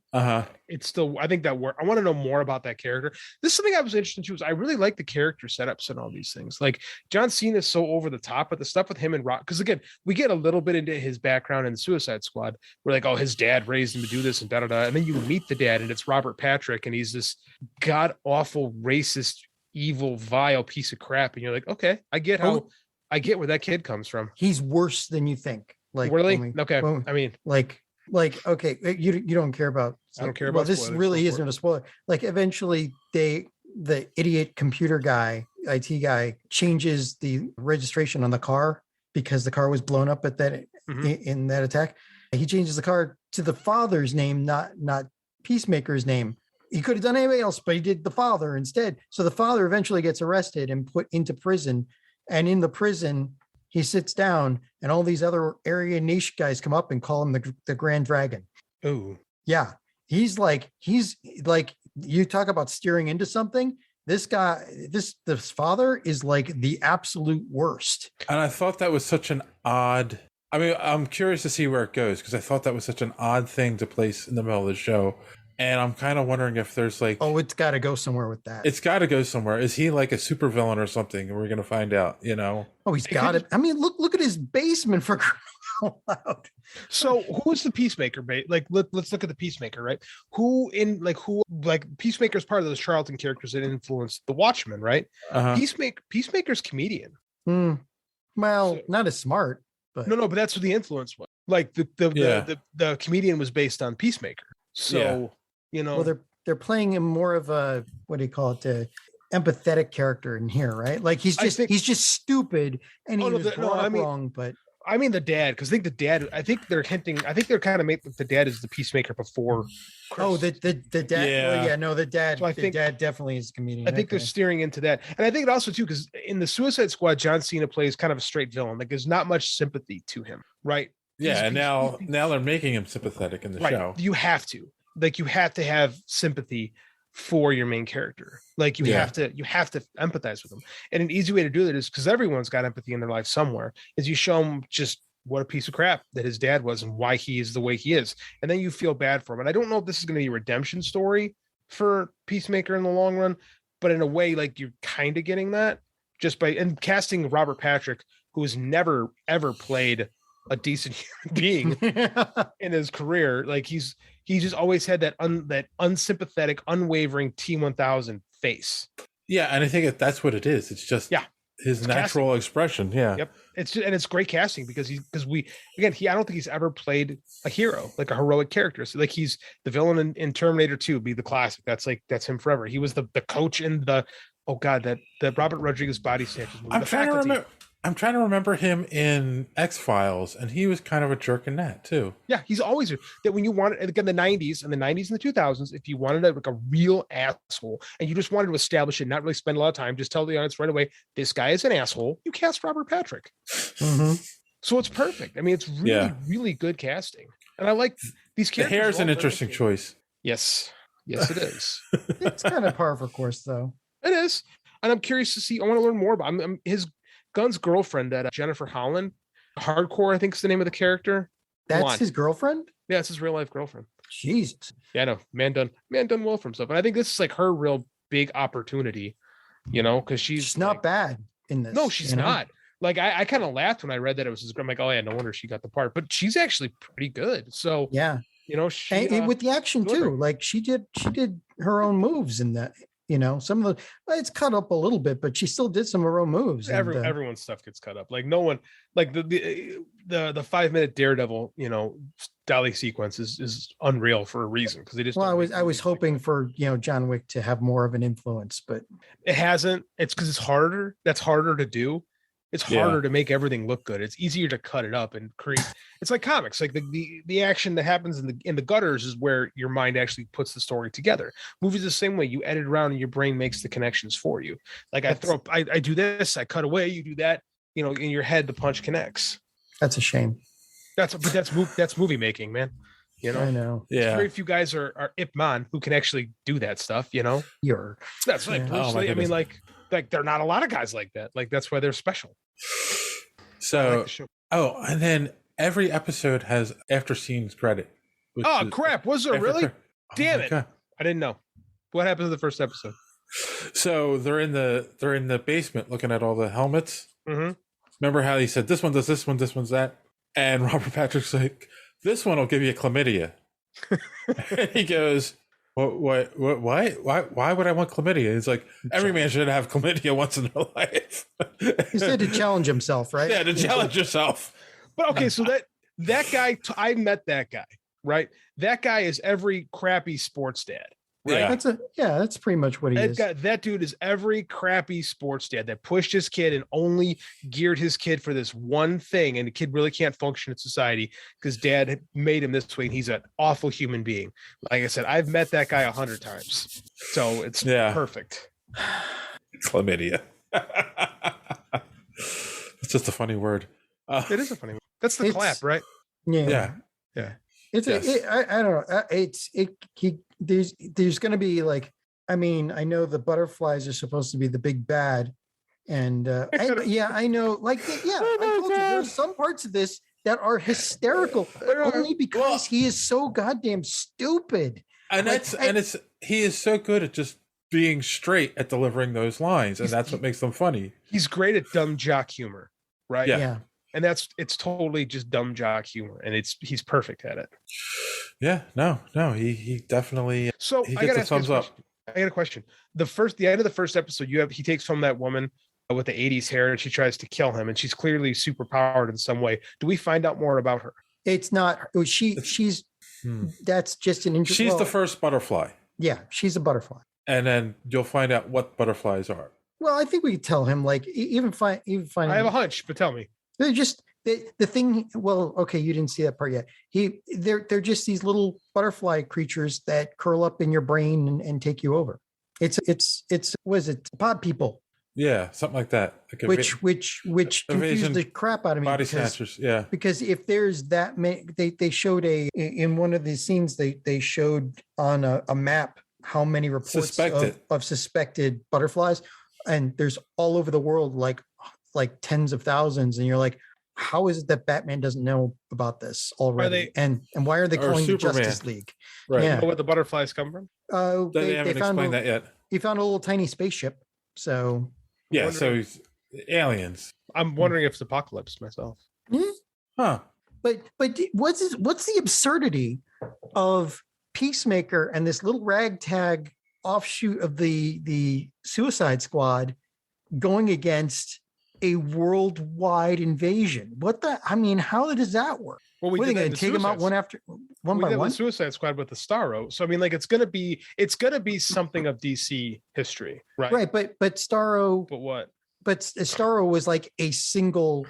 it's still, I think that I want to know more about that character. This is something I was interested in too, is I really like the character setups and all these things. Like John Cena is so over the top, but the stuff with him and Rock, because again, we get a little bit into his background in the Suicide Squad. We're like, oh, his dad raised him to do this and da-da-da. And then you meet the dad and it's Robert Patrick and he's this god-awful, racist, evil, vile piece of crap. And you're like, okay, I get where that kid comes from. He's worse than you think. Like, really? Okay. I mean, like, okay, you don't care about. I don't care about. This spoilers, really isn't a spoiler. Like, eventually, the idiot computer guy, IT guy, changes the registration on the car because the car was blown up at that in that attack. He changes the car to the father's name, not Peacemaker's name. He could have done anybody else, but he did the father instead. So the father eventually gets arrested and put into prison. And in the prison, he sits down and all these other area niche guys come up and call him the Grand Dragon. Oh, yeah. He's like, you talk about steering into something. This guy, this father is like the absolute worst. And I thought that was such an odd, I mean, I'm curious to see where it goes because I thought that was such an odd thing to place in the middle of the show. And I'm kind of wondering if there's like... Oh, it's got to go somewhere with that. It's got to go somewhere. Is he like a supervillain or something? And we're going to find out, Oh, he's got it. I mean, look at his basement for crying out loud. So who is the Peacemaker? Like, let's look at the Peacemaker, right? Who Peacemaker's part of those Charlton characters that influenced the Watchmen, right? Peacemaker's comedian. Well, not as smart, but... No, but that's what the influence was. Like the comedian was based on Peacemaker. So... well, they're playing him more of a, what do you call it, a empathetic character in here, right? Like he's just stupid and he was brought up wrong. But I mean the dad, because I think they're kind of making the dad is the Peacemaker before Chris. Oh, the dad. The dad. So I think the dad definitely is a comedian. I think they're steering into that, and I think it also too because in the Suicide Squad, John Cena plays kind of a straight villain. Like there's not much sympathy to him, right? Yeah, and now they're making him sympathetic in the show. You have to. Like you have to have sympathy for your main character. Like you have to empathize with them. And an easy way to do that is because everyone's got empathy in their life somewhere, is you show them just what a piece of crap that his dad was and why he is the way he is. And then you feel bad for him. And I don't know if this is going to be a redemption story for Peacemaker in the long run, but in a way, like you're kind of getting that just by casting Robert Patrick, who has never, ever played a decent human being in his career. Like he's just always had that unsympathetic, unwavering T-1000 face. Yeah, and I think that's what it is. It's just his natural expression. Yeah. Yep. It's great casting because I don't think he's ever played a hero, like a heroic character. So like he's the villain in Terminator 2, be the classic. That's him forever. He was the coach in the that Robert Rodriguez body snatches movie. I'm trying to remember him in X-Files, and he was kind of a jerk in that too. Yeah, he's always that when you wanted, again, the 90s and the 2000s, if you wanted like a real asshole and you just wanted to establish it, not really spend a lot of time, just tell the audience right away, this guy is an asshole, you cast Robert Patrick. Mm-hmm. So it's perfect. I mean, it's really, really good casting. And I like these characters. The hair's an interesting choice. Yes, it is. It's kind of par for course, though. It is. And I'm curious to see, I want to learn more about his Gunn's girlfriend, that Jennifer Holland, Hardcore, I think is the name of the character. That's his girlfriend? Yeah, it's his real life girlfriend. Jesus. Yeah, I know. Man done well for himself. And I think this is like her real big opportunity, because she's not bad in this. No, she's not. Like I kind of laughed when I read that it was his. I'm like, oh yeah, no wonder she got the part. But she's actually pretty good. So yeah, she and with the action too. Like she did her own moves in that. Some of it's cut up a little bit, but she still did some of her own moves. Everyone's stuff gets cut up. Like no one, like the 5-minute Daredevil, dolly sequence is unreal for a reason because they just. Well, I was hoping for John Wick to have more of an influence, but it hasn't. It's because it's harder. That's harder to do. It's Yeah. harder to make everything look good. It's easier to cut it up and create. It's like comics. Like the action that happens in the gutters is where your mind actually puts the story together. Movies the same way. You edit around and your brain makes the connections for you. Like I do this, I cut away, you do that. You know, in your head, the punch connects. That's a shame. That's movie making, man. You know, I know. Yeah. Very few guys are Ip Man who can actually do that stuff. You know, that's like Bruce Lee. I mean, like there are not a lot of guys like that. Like that's why they're special. So, and then every episode has after scenes credit. Oh crap! Was there really? Damn it! God. I didn't know. What happened to the first episode? So they're in the basement looking at all the helmets. Mm-hmm. Remember how he said this one does this one, this one's that, and Robert Patrick's like, this one will give you chlamydia. And he goes, What? Why would I want chlamydia? It's like every man should have chlamydia once in their life. He said to challenge himself, right? Yeah, to challenge yourself. But okay, so that guy, I met that guy, right? That guy is every crappy sports dad. Right? Yeah, that's pretty much what he is. That dude is every crappy sports dad that pushed his kid and only geared his kid for this one thing, and the kid really can't function in society because dad made him this way, and he's an awful human being. Like I said, I've met that guy 100 times, so it's perfect. Chlamydia. It's just a funny word. It is a funny word. That's the clap, right? Yeah. It's I don't know. There's going to be like, I mean, I know the butterflies are supposed to be the big bad, and I know, like, I told you there's some parts of this that are hysterical, but only because he is so goddamn stupid. And he is so good at just being straight at delivering those lines, and that's what makes them funny. He's great at dumb jock humor, right? Yeah. And it's totally just dumb jock humor, and he's perfect at it. Yeah, he definitely. So he I gets got a thumbs up. I got a question. The end of the first episode, he takes home that woman with the 80s hair, and she tries to kill him, and she's clearly super powered in some way. Do we find out more about her? It's not she's that's just an interesting. She's the first butterfly. Yeah, she's a butterfly, and then you'll find out what butterflies are. Well, I think we could tell him. Like even find. I have a hunch, but tell me. They're just the thing. Well, okay, you didn't see that part yet. They're just these little butterfly creatures that curl up in your brain and take you over. It's was it pod people? Yeah, something like that. Like which confused the crap out of me. Body snatchers. Yeah, because if there's that many, they showed in one of these scenes they showed on a map how many reports of suspected butterflies, and there's all over the world like tens of thousands, and you're like, how is it that Batman doesn't know about this already? And why are they calling the Justice League? Right. Yeah. You know where the butterflies come from? They haven't explained that yet. He found a little tiny spaceship. So yeah, so he's aliens. I'm wondering if it's Apocalypse myself. Huh. But what's the absurdity of Peacemaker and this little ragtag offshoot of the Suicide Squad going against a worldwide invasion? How does that work? Well, are they going to take them out one by one? The Suicide Squad with the Starro. So I mean, like it's going to be something of DC history, right? Right, but Starro. But what? But Starro was like a single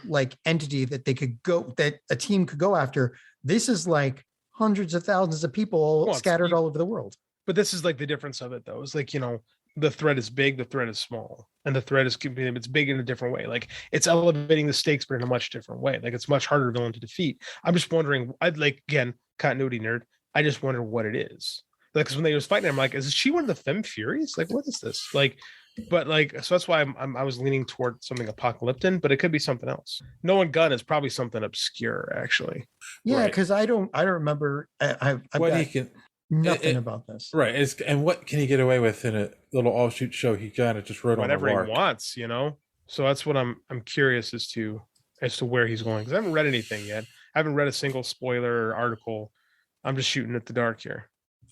entity that a team could go after. This is like hundreds of thousands of people scattered all over the world. But this is like the difference of it, though. It's like, the threat is big, the threat is small, and the threat is it's big in a different way. Like it's elevating the stakes, but in a much different way. Like it's much harder villain to defeat. I'm just wondering. Again, continuity nerd. I just wonder what it is. Like, because when they was fighting, I'm like, is she one of the Femme Furies? Like, what is this? So that's why I was leaning toward something apocalyptic, but it could be something else. Nolan Gunn is probably something obscure, actually. Yeah, because I don't remember. Nothing about this, right? And what can he get away with in a little offshoot show? He kind of just wrote whatever on he wants, So that's what I'm curious as to where he's going, because I haven't read anything yet. I haven't read a single spoiler or article. I'm just shooting at the dark here.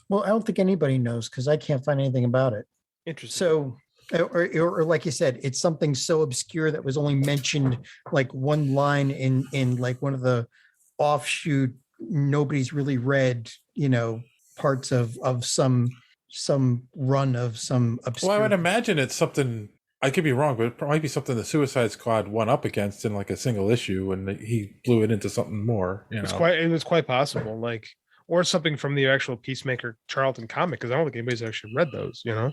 Well, I don't think anybody knows because I can't find anything about it. Interesting. So, or like you said, it's something so obscure that was only mentioned like one line in like one of the offshoot nobody's really read, parts of some run of some obscure. Well, I would imagine it's something I could be wrong, but it might be something the Suicide Squad won up against in like a single issue, and he blew it into something more. You know? It was quite possible, like, or something from the actual Peacemaker Charlton comic, because I don't think anybody's actually read those. You know?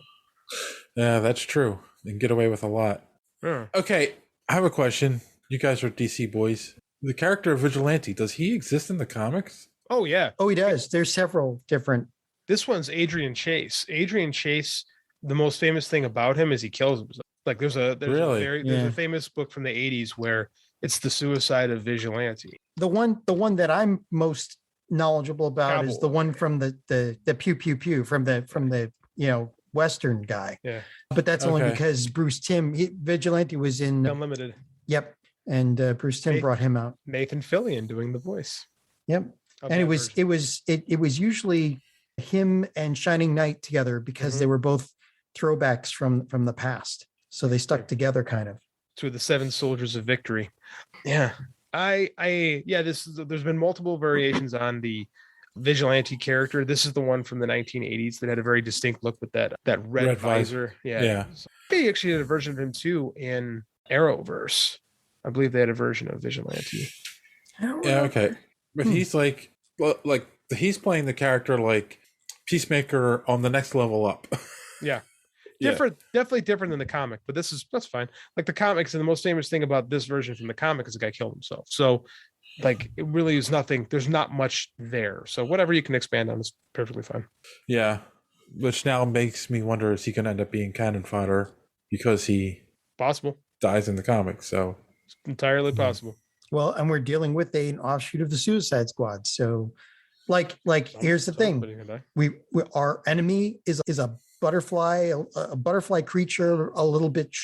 Yeah, that's true. They can get away with a lot. Yeah. Okay, I have a question. You guys are DC boys. The character of Vigilante, does he exist in the comics? Oh yeah. Oh, he does. There's several different. This one's Adrian Chase. Adrian Chase. The most famous thing about him is he kills himself. Like there's a famous book from the 80s where it's the suicide of Vigilante. The one that I'm most knowledgeable about is the one from the pew pew pew from the Western guy. Yeah. But that's only because Bruce Timm, Vigilante was in Unlimited. Yep. And Bruce Timm brought him out. Nathan Fillion doing the voice. Yep. And it was usually him and Shining Knight together because they were both throwbacks from the past. So they stuck together kind of. To the Seven Soldiers of Victory. Yeah. There's been multiple variations on the Vigilante character. This is the one from the 1980s that had a very distinct look with that red visor. Yeah. They actually had a version of him too in Arrowverse. I believe they had a version of Vigilante. Yeah, okay. But he's like he's playing the character like Peacemaker on the next level up. Yeah. Definitely different than the comic, but that's fine. Like the comics, and the most famous thing about this version from the comic is the guy killed himself. So like it really is nothing. There's not much there. So whatever you can expand on is perfectly fine. Yeah. Which now makes me wonder, is he going to end up being cannon fodder because he possible dies in the comics? So it's entirely possible. Well, and we're dealing with an offshoot of the Suicide Squad. So like here's the thing. Our enemy is a butterfly creature a little bit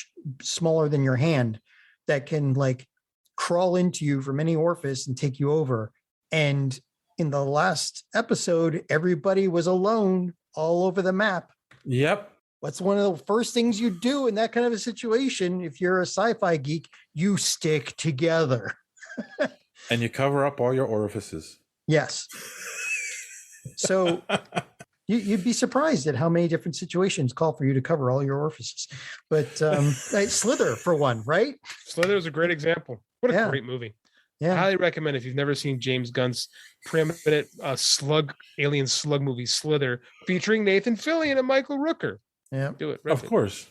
smaller than your hand that can like crawl into you from any orifice and take you over. And in the last episode, everybody was alone all over the map. Yep. What's one of the first things you do in that kind of a situation? If you're a sci-fi geek, you stick together. And you cover up all your orifices. Yes. So you'd be surprised at how many different situations call for you to cover all your orifices. But like Slither, for one, right? Slither is a great example. What a great movie. Yeah. I highly recommend if you've never seen James Gunn's preeminent alien slug movie, Slither, featuring Nathan Fillion and Michael Rooker. Yeah. Do it. Of course.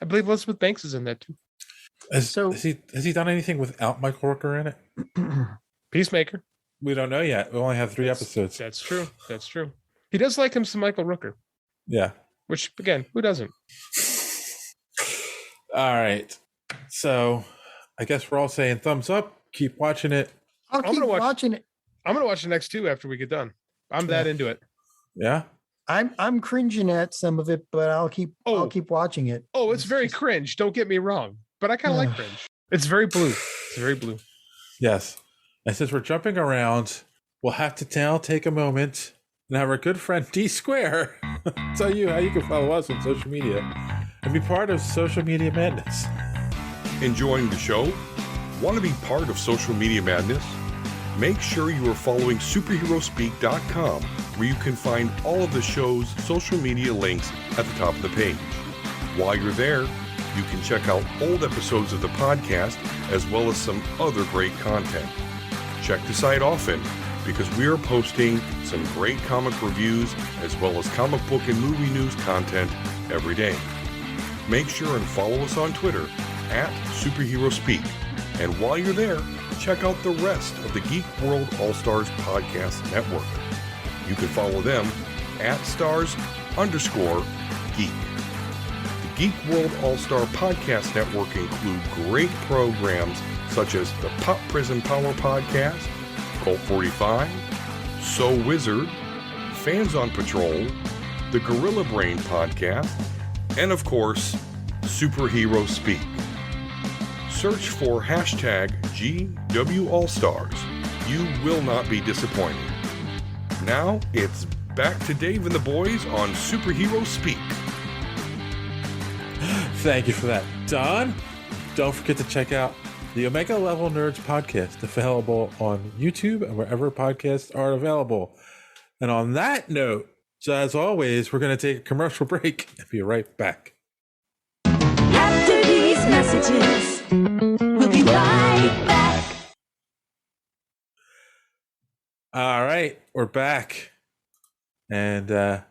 I believe Elizabeth Banks is in that too. Has he done anything without Michael Rooker in it? Peacemaker. We don't know yet. We only have 3 episodes. That's true. He does like him some Michael Rooker. Yeah. Which, again, who doesn't? All right. So I guess we're all saying thumbs up. Keep watching it. I'm keep watching it. I'm going to watch the next 2 after we get done. I'm that into it. Yeah. I'm cringing at some of it, but I'll keep watching it. Oh, it's very cringe. Don't get me wrong. But I kind of like cringe. It's very blue. It's very blue. Yes. And since we're jumping around, we'll have to now take a moment and have our good friend D Square tell you how you can follow us on social media and be part of Social Media Madness. Enjoying the show? Want to be part of Social Media Madness? Make sure you are following superheroespeak.com, where you can find all of the show's social media links at the top of the page. While you're there, you can check out old episodes of the podcast as well as some other great content. Check the site often because we are posting some great comic reviews as well as comic book and movie news content every day. Make sure and follow us on Twitter @SuperheroSpeak. And while you're there, check out the rest of the Geek World All-Stars Podcast Network. You can follow them @stars_geek. The Geek World All-Star Podcast Network include great programs such as the Pop Prison Power Podcast, Cult 45, So Wizard, Fans on Patrol, the Gorilla Brain Podcast, and of course, Superhero Speak. Search for #GWAllStars. You will not be disappointed. Now it's back to Dave and the boys on Superhero Speak. Thank you for that, Don. Don't forget to check out the Omega Level Nerds podcast, available on YouTube and wherever podcasts are available. And on that note, so as always, we're going to take a commercial break and be right back. After the messages. We'll be right back. All right, we're back. And not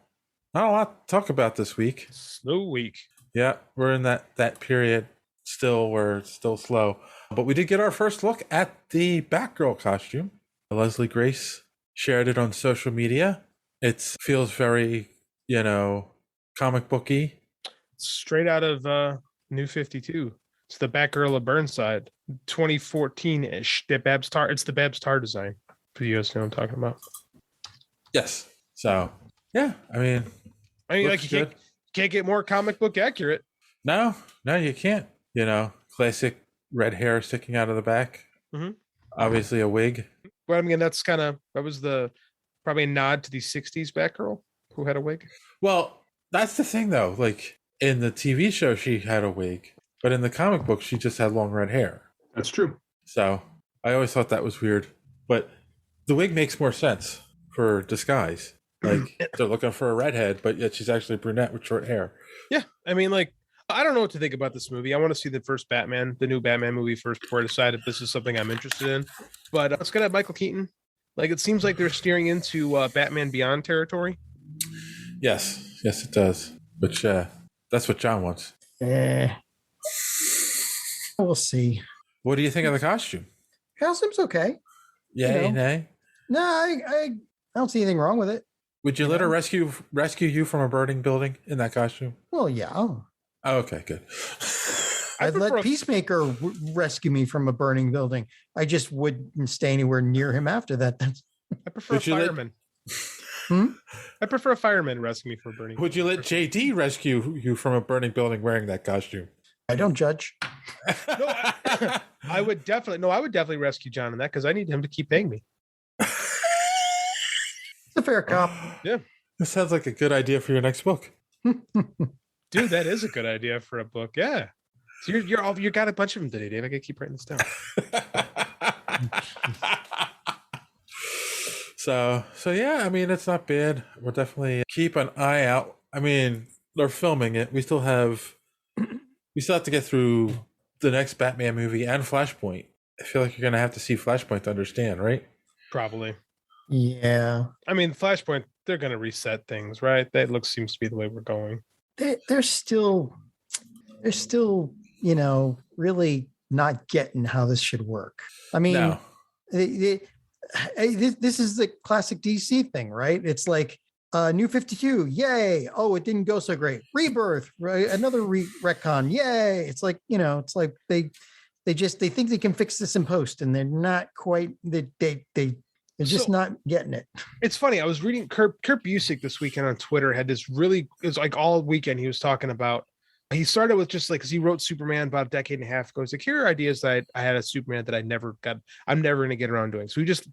a lot to talk about this week. Slow week. Yeah, we're in that period still where it's still slow. But we did get our first look at the Batgirl costume. Leslie Grace shared it on social media. It feels very, comic booky. Straight out of New 52. It's the Batgirl of Burnside, 2014-ish. It's the Babs Tarr design. For you guys know what I'm talking about. Yes. So, yeah, I mean, like you can't get more comic book accurate. No, you can't. Classic red hair sticking out of the back. Mm-hmm. Obviously a wig. But I mean, that was probably a nod to the 60s Batgirl who had a wig. Well, that's the thing though. Like in the TV show, she had a wig, but in the comic book, she just had long red hair. That's true. So I always thought that was weird, but the wig makes more sense for disguise. Like they're looking for a redhead, but yet she's actually a brunette with short hair. Yeah. I mean, like, I don't know what to think about this movie. I want to see the new Batman movie first before I decide if this is something I'm interested in. But it's going to have Michael Keaton. Like, it seems like they're steering into Batman Beyond territory. Yes, it does. Which that's what John wants. We'll see. What do you think of the costume? Costume's okay. Yay, nay? No, I don't see anything wrong with it. Would you let her rescue you from a burning building in that costume? Well, yeah. Oh, okay, good. I'd let Peacemaker rescue me from a burning building. I just wouldn't stay anywhere near him after that. I prefer a fireman. I prefer a fireman rescue me from a burning building. Would you let JD rescue you from a burning building wearing that costume? I don't judge. I would definitely rescue John in that because I need him to keep paying me. It's a fair cop. Yeah. This sounds like a good idea for your next book. Dude, that is a good idea for a book. Yeah. So you got a bunch of them today, Dave. I gotta keep writing this down. So yeah, I mean, it's not bad. We'll definitely keep an eye out. I mean, they're filming it. We still have to get through the next Batman movie and Flashpoint. I feel like you're gonna have to see Flashpoint to understand, right? Probably. Yeah. I mean, Flashpoint, they're gonna reset things, right? That seems to be the way we're going. They're still, really not getting how this should work. I mean, this is the classic DC thing, right? It's like New 52, yay! Oh, it didn't go so great. Rebirth, right? Another retcon, yay! It's like they think they can fix this in post, and they're not quite. They're just not getting it. It's funny. I was reading Kurt Busiek this weekend on Twitter. Had this it's like all weekend he was talking about. He started with just like, because he wrote Superman about a decade and a half ago. He's like, here are ideas that I had a Superman that I'm never going to get around doing. So he just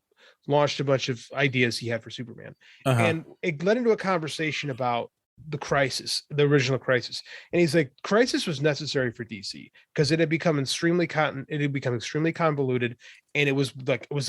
launched a bunch of ideas he had for Superman. And it led into a conversation about the original Crisis. And he's like, Crisis was necessary for DC because it had become extremely convoluted, and it was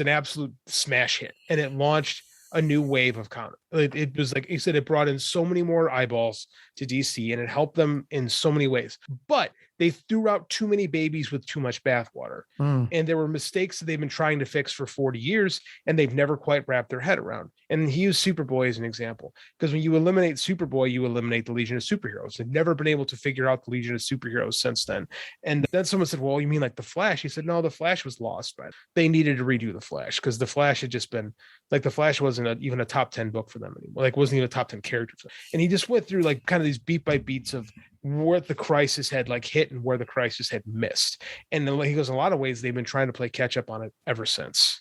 an absolute smash hit, and it launched a new wave of comic. It was like he said, it brought in so many more eyeballs to DC, and it helped them in so many ways. But they threw out too many babies with too much bathwater, and there were mistakes that they've been trying to fix for 40 years, and they've never quite wrapped their head around. And he used Superboy as an example, because when you eliminate Superboy, you eliminate the Legion of Superheroes. They've never been able to figure out the Legion of Superheroes since then. And then someone said, well, you mean like the Flash? He said, no, the Flash was lost, but they needed to redo the Flash because the Flash had just been like, the Flash wasn't even a top 10 book for them anymore. Like, wasn't even a top 10 character. And he just went through like kind of these beat by beats of where the Crisis had like hit and where the Crisis had missed. And then he goes, in a lot of ways, they've been trying to play catch up on it ever since.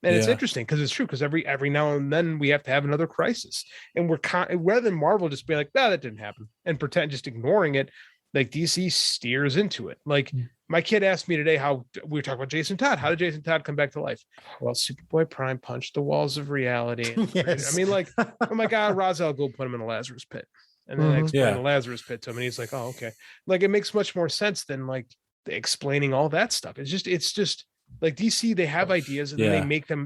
And it's interesting because it's true, because every now and then we have to have another Crisis, and we're rather than Marvel just being like, no, that didn't happen, and pretend just ignoring it, like DC steers into it. Like my kid asked me today how we were talking about Jason Todd. How did Jason Todd come back to life? Well, Superboy Prime punched the walls of reality. Yes. I mean, like, oh my God, Ra's al Ghul put him in a Lazarus pit. And then I explained the Lazarus pit to him, and he's like, oh, okay. Like, it makes much more sense than like explaining all that stuff. It's just like DC, they have ideas, and then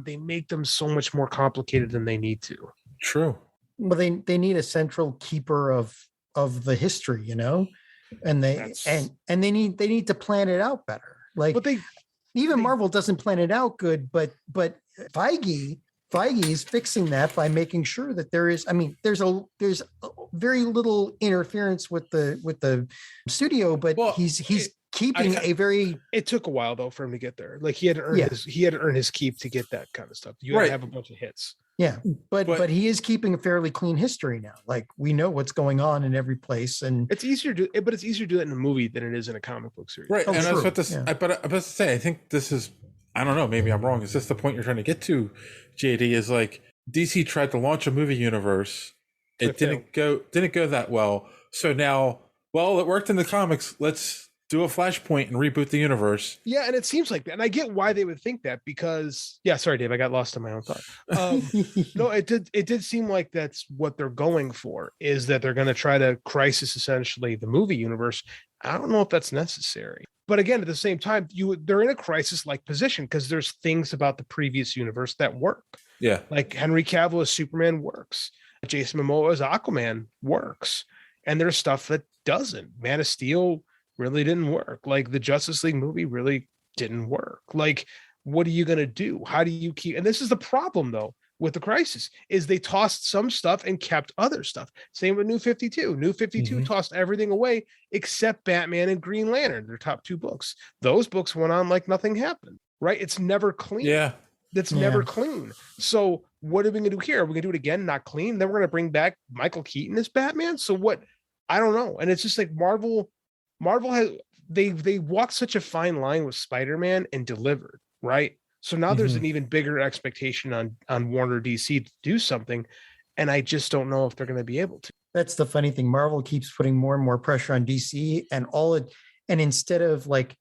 they make them so much more complicated than they need to. True. Well, they need a central keeper of the history, and they need to plan it out better. Like, But even Marvel doesn't plan it out good, but Feige is fixing that by making sure that there's very little interference with the studio, but he's keeping a very. It took a while though for him to get there. Like he had to earn his keep to get that kind of stuff. You had to have a bunch of hits. Yeah, but he is keeping a fairly clean history now. Like we know what's going on in every place, and it's easier to do that in a movie than it is in a comic book series. Right, Oh, and true. that's what this. Yeah. But I was to say, I think this is. I don't know. Maybe I'm wrong. Is this the point you're trying to get to, JD? Is like DC tried to launch a movie universe. It didn't go that well. So now, well, it worked in the comics. Let's do a Flashpoint and reboot the universe. Yeah, and it seems like that. And I get why they would think that because, yeah, sorry, Dave, I got lost in my own thought. No, it did seem like that's what they're going for, is that they're going to try to crisis essentially the movie universe. I don't know if that's necessary. But again, at the same time, they're in a crisis-like position because there's things about the previous universe that work. Yeah. Like Henry Cavill as Superman works. Jason Momoa as Aquaman works. And there's stuff that doesn't. Man of Steel really didn't work. Like the Justice League movie really didn't work. Like, what are you going to do? How do you keep, and this is the problem though, with the crisis is they tossed some stuff and kept other stuff. Same with New 52. New 52 tossed everything away except Batman and Green Lantern, their top two books. Those books went on like nothing happened, right? It's never clean. Yeah. That's never clean. So what are we going to do here? Are we going to do it again? Not clean. Then we're going to bring back Michael Keaton as Batman. So what? I don't know. And it's just like Marvel has, they walked such a fine line with Spider-Man and delivered, right? So now there's an even bigger expectation on Warner DC to do something. And I just don't know if they're going to be able to. That's the funny thing. Marvel keeps putting more and more pressure on DC, and instead of like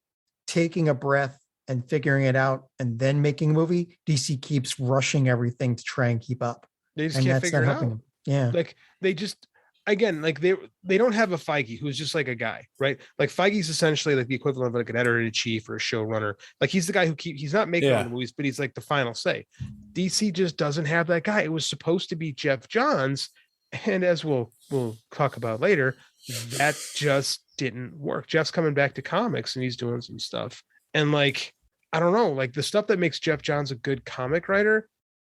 taking a breath and figuring it out and then making a movie, DC keeps rushing everything to try and keep up. They just can't figure it out. Yeah. Like they just, again, like they don't have a Feige who's just like a guy, right? Like Feige's essentially like the equivalent of like an editor-in-chief or a showrunner. Like he's the guy who he's not making all the movies, but he's like the final say. DC just doesn't have that guy. It was supposed to be Jeff Johns, and as we'll talk about later, that just didn't work. Jeff's coming back to comics and he's doing some stuff. And like, I don't know, like the stuff that makes Jeff Johns a good comic writer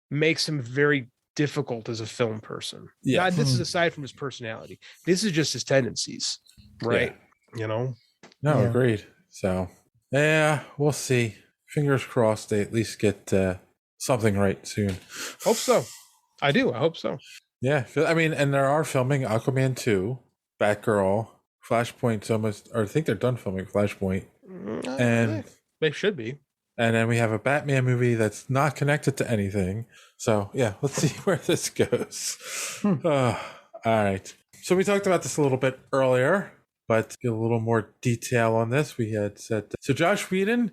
makes him very difficult as a film person. Yeah, this is aside from his personality. This is just his tendencies, right? Yeah. You know. No, agreed. So yeah, we'll see. Fingers crossed they at least get something right soon. Hope so. I do. I hope so. Yeah, I mean, and they are filming Aquaman 2, Batgirl, Flashpoint's almost, or I think they're done filming Flashpoint, and they should be. And then we have a Batman movie that's not connected to anything. So yeah, let's see where this goes. All right. So we talked about this a little bit earlier, but to get a little more detail on this, we had said, so Josh Whedon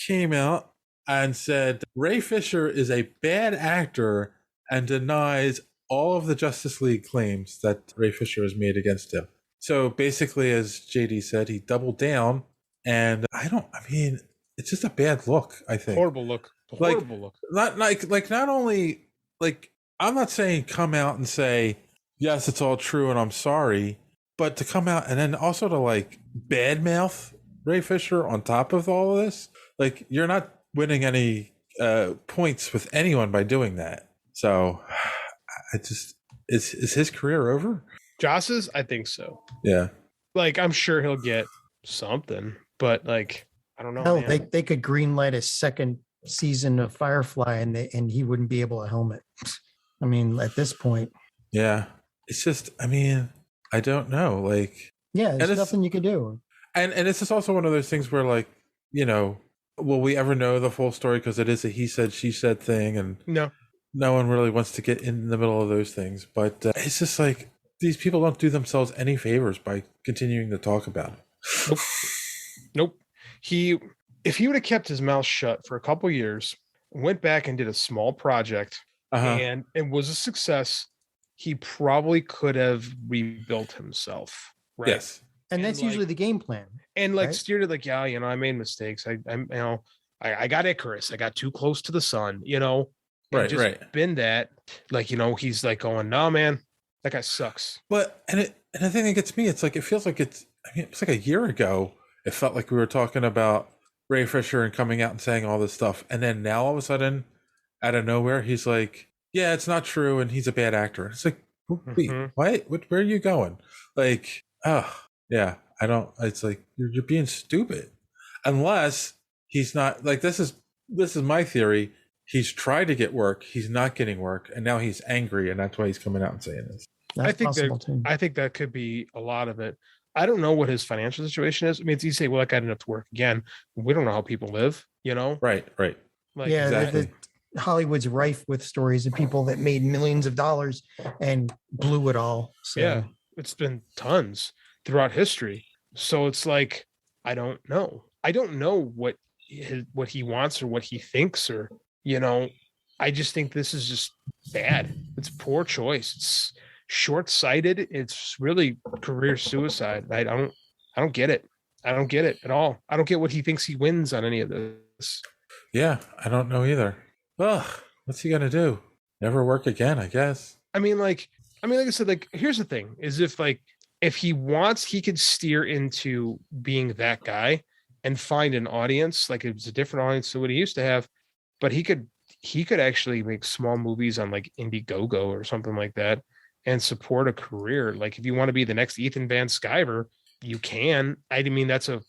came out and said Ray Fisher is a bad actor and denies all of the Justice League claims that Ray Fisher has made against him. So basically, as JD said, he doubled down, and it's just a bad look, I think. Horrible look. Horrible look. Not only I'm not saying come out and say, yes, it's all true and I'm sorry, but to come out and then also to like badmouth Ray Fisher on top of all of this, like you're not winning any points with anyone by doing that. So is his career over? Joss's? I think so. Yeah. Like I'm sure he'll get something, but like I don't know. Hell, they could greenlight a second season of Firefly and he wouldn't be able to helm it. I mean, at this point. Yeah. It's just, I mean, I don't know. Like, yeah, there's nothing you could do. And it's just also one of those things where, like, you know, will we ever know the full story? Because it is a he said, she said thing. And no one really wants to get in the middle of those things. But it's just like these people don't do themselves any favors by continuing to talk about it. Nope. If he would have kept his mouth shut for a couple years, went back and did a small project and it was a success, he probably could have rebuilt himself. Right. Yes. And that's usually the game plan. And like steered it like, yeah, you know, I made mistakes. I got Icarus. I got too close to the sun, you know. Right. Been that. Like, you know, he's like going, no, man, that guy sucks. But and the thing that gets me, it's like it feels like I mean, it was like a year ago. It felt like we were talking about Ray Fisher and coming out and saying all this stuff. And then now all of a sudden, out of nowhere, he's like, yeah, it's not true. And he's a bad actor. It's like, wait, what? Where are you going? Like, yeah, I don't, it's like, you're being stupid. Unless he's not, like, this is my theory. He's tried to get work. He's not getting work. And now he's angry. And that's why he's coming out and saying this. I think that could be a lot of it. I don't know what his financial situation is. I mean, it's easy to say, well, I got enough to work again. We don't know how people live, you know? Right. Like, yeah, exactly. Hollywood's rife with stories of people that made millions of dollars and blew it all. So. Yeah, it's been tons throughout history. So it's like, I don't know. I don't know what he wants or what he thinks, or, you know, I just think this is just bad. It's poor choice. It's short-sighted. It's really career suicide. I don't get it. I don't get it at all. I don't get what he thinks he wins on any of this. Yeah, I don't know either. Ugh, what's he gonna do? Never work again, I guess. I mean, like I said, like, here's the thing: is if he wants, he could steer into being that guy and find an audience. Like, it's a different audience than what he used to have, but he could actually make small movies on like Indiegogo or something like that and support a career. Like, if you want to be the next Ethan Van Sciver, you can. I mean, that's a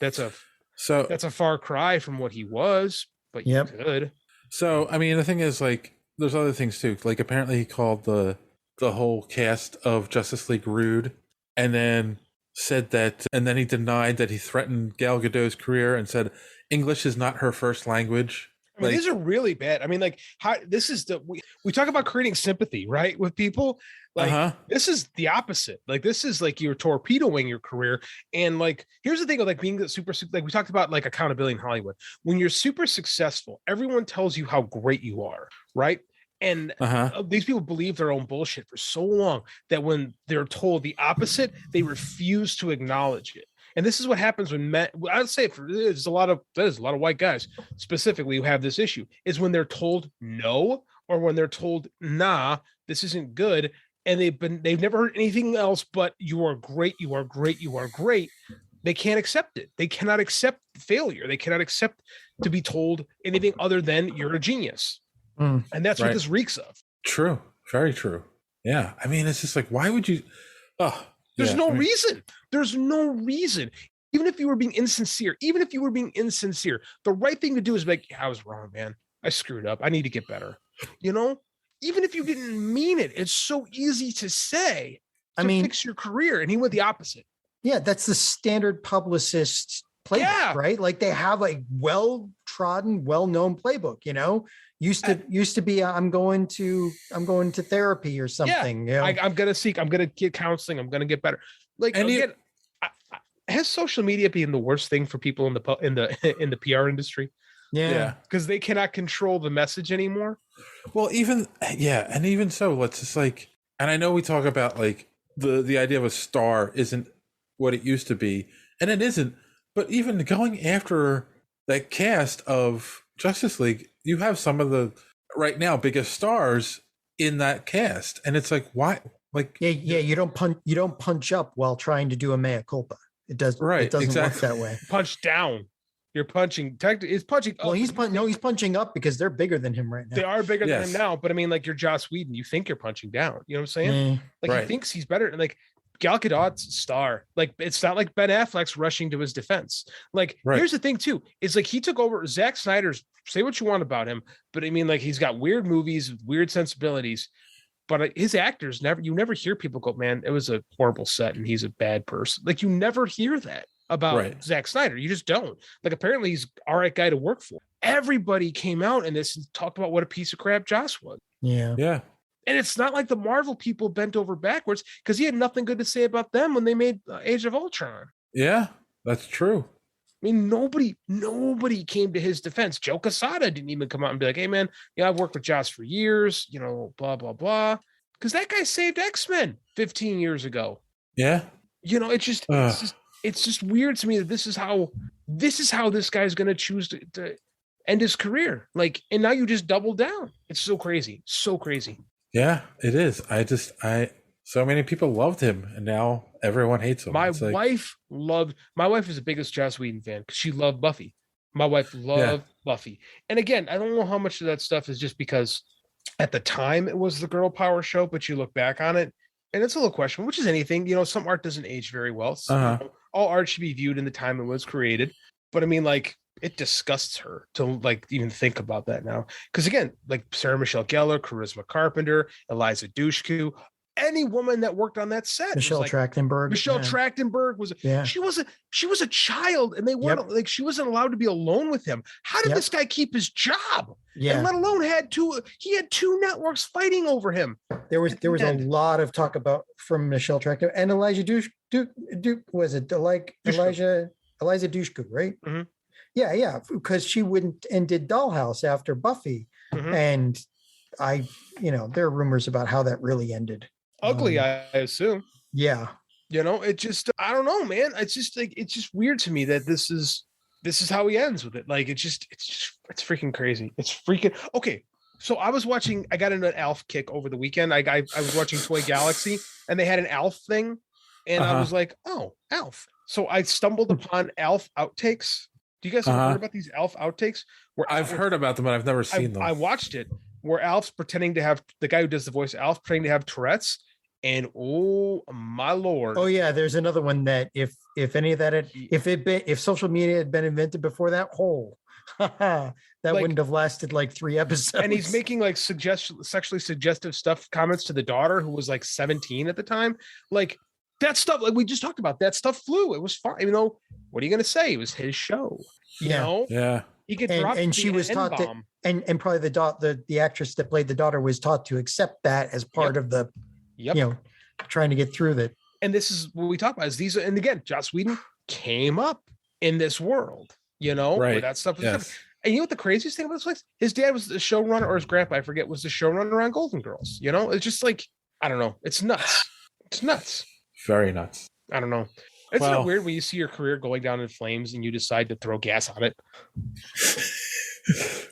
far cry from what he was, but you could. So, I mean, the thing is, like, there's other things too. Like, apparently he called the whole cast of Justice League rude, and then said that, and then he denied that he threatened Gal Gadot's career and said English is not her first language. I mean, these are really bad. I mean, like, how this is we talk about creating sympathy, right, with people. Like, this is the opposite. Like, this is like you're torpedoing your career. And like, here's the thing of like being the super, like we talked about, like accountability in Hollywood. When you're super successful, everyone tells you how great you are, right? And these people believe their own bullshit for so long that when they're told the opposite, they refuse to acknowledge it. And this is what happens when men, I'd say there's a lot of white guys specifically who have this issue, is when they're told no, or when they're told, nah, this isn't good. And they've never heard anything else but you are great, you are great, you are great. They can't accept it. They cannot accept failure. They cannot accept to be told anything other than you're a genius. And that's what this reeks of. True. Very true. Yeah. I mean, it's just like, why would you? There's no reason. There's no reason. Even if you were being insincere, the right thing to do is be like, I was wrong, man. I screwed up. I need to get better. You know? Even if you didn't mean it, it's so easy to say. Fix your career. And he went the opposite. Yeah, that's the standard publicist playbook, right? Like, they have a well-trodden, well-known playbook, you know? Used to be I'm going to therapy or something. Yeah, you know? I'm gonna get counseling, I'm gonna get better. Like, and again, has social media been the worst thing for people in the PR industry? Yeah, because they cannot control the message anymore. Well, even so, let's just like, and I know we talk about like the idea of a star isn't what it used to be, and it isn't. But even going after that cast of Justice League, you have some of the right now biggest stars in that cast, and it's like, why? Like, you don't punch up while trying to do a mea culpa. It doesn't work that way. Punch down. You're punching. It's punching. Well, he's punching up because they're bigger than him right now. They are bigger than him now. But I mean, like, you're Joss Whedon. You think you're punching down. You know what I'm saying? Like, he thinks he's better. And like, Gal Gadot's star. Like, it's not like Ben Affleck's rushing to his defense. Like, here's the thing too, is like, he took over Zack Snyder's, say what you want about him, but I mean, like, he's got weird movies, weird sensibilities, but his actors you never hear people go, man, it was a horrible set and he's a bad person. Like, you never hear that about Zack Snyder. You just don't. Like, apparently he's all right guy to work for. Everybody came out in this and talked about what a piece of crap Joss was. Yeah. And it's not like the Marvel people bent over backwards, because he had nothing good to say about them when they made Age of Ultron. Yeah, that's true. I mean, nobody came to his defense. Joe Quesada didn't even come out and be like, hey, man, I've worked with Joss for years, blah, blah, blah. Because that guy saved X-Men 15 years ago. Yeah. It's just weird to me that this is how this guy's going to choose to end his career. Like, and now you just double down. It's so crazy. So crazy. Yeah, it is. I so many people loved him, and now everyone hates him. My It's like, wife is the biggest Joss Whedon fan because she loved Buffy. My wife loved Buffy. And again, I don't know how much of that stuff is just because at the time it was the girl power show, but you look back on it and it's a little questionable, which is anything. Some art doesn't age very well. So all art should be viewed in the time it was created. But I mean, like, it disgusts her to like even think about that now. Because again, like Sarah Michelle Gellar, Charisma Carpenter, Eliza Dushku, any woman that worked on that set. Michelle Trachtenberg. Michelle Trachtenberg was she was a child, and they weren't like she wasn't allowed to be alone with him. How did this guy keep his job? Yeah. And let alone he had two networks fighting over him. There was a lot of talk about from Michelle Trachtenberg and Elijah Duke was it like Eliza Dushku, right? Mm-hmm. Yeah, because she wouldn't and did Dollhouse after Buffy, and there are rumors about how that really ended. Ugly, I assume. Yeah. It just, I don't know, man. It's just like, it's just weird to me that this is how he ends with it. Like, it's freaking crazy. It's freaking, okay. So I got into an Alf kick over the weekend. I was watching Toy Galaxy and they had an Alf thing. And I was like, oh, Alf. So I stumbled upon Alf Outtakes. Do you guys ever heard about these Alf Outtakes? I've heard about them, but I've never seen them. I watched it where Alf's pretending to have, the guy who does the voice, Alf pretending to have Tourette's. And oh my Lord. Oh yeah, there's another one that if any of that if social media had been invented before that that wouldn't have lasted like 3 episodes. And he's making like sexually suggestive comments to the daughter who was like 17 at the time. Like that stuff, like we just talked about, that stuff flew. It was fine. Even though, what are you gonna say? It was his show. You know? Yeah. He could and she was taught to, and probably the actress that played the daughter was taught to accept that as part of the trying to get through that. And this is what we talk about is these, and again, Joss Whedon came up in this world, where that stuff was. And what the craziest thing about this place? His dad was the showrunner, or his grandpa, I forget, was the showrunner on Golden Girls. It's just like, I don't know. It's nuts. It's nuts. Very nuts. I don't know. It's not weird when you see your career going down in flames and you decide to throw gas on it.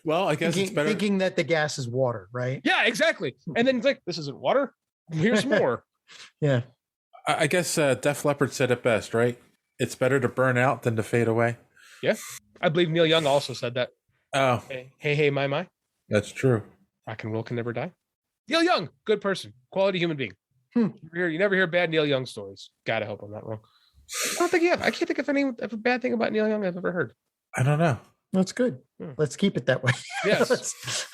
Well, I guess it's better thinking that the gas is water, right? Yeah, exactly. And then it's like, this isn't water. Here's more. Yeah. I guess Def Leppard said it best, right? It's better to burn out than to fade away. Yeah. I believe Neil Young also said that. Oh. Hey, my. That's true. Rock and roll can never die. Neil Young, good person, quality human being. You never hear bad Neil Young stories. Gotta hope I'm not wrong. I don't think you have. I can't think of a bad thing about Neil Young I've ever heard. I don't know. That's good. Let's keep it that way. Yes.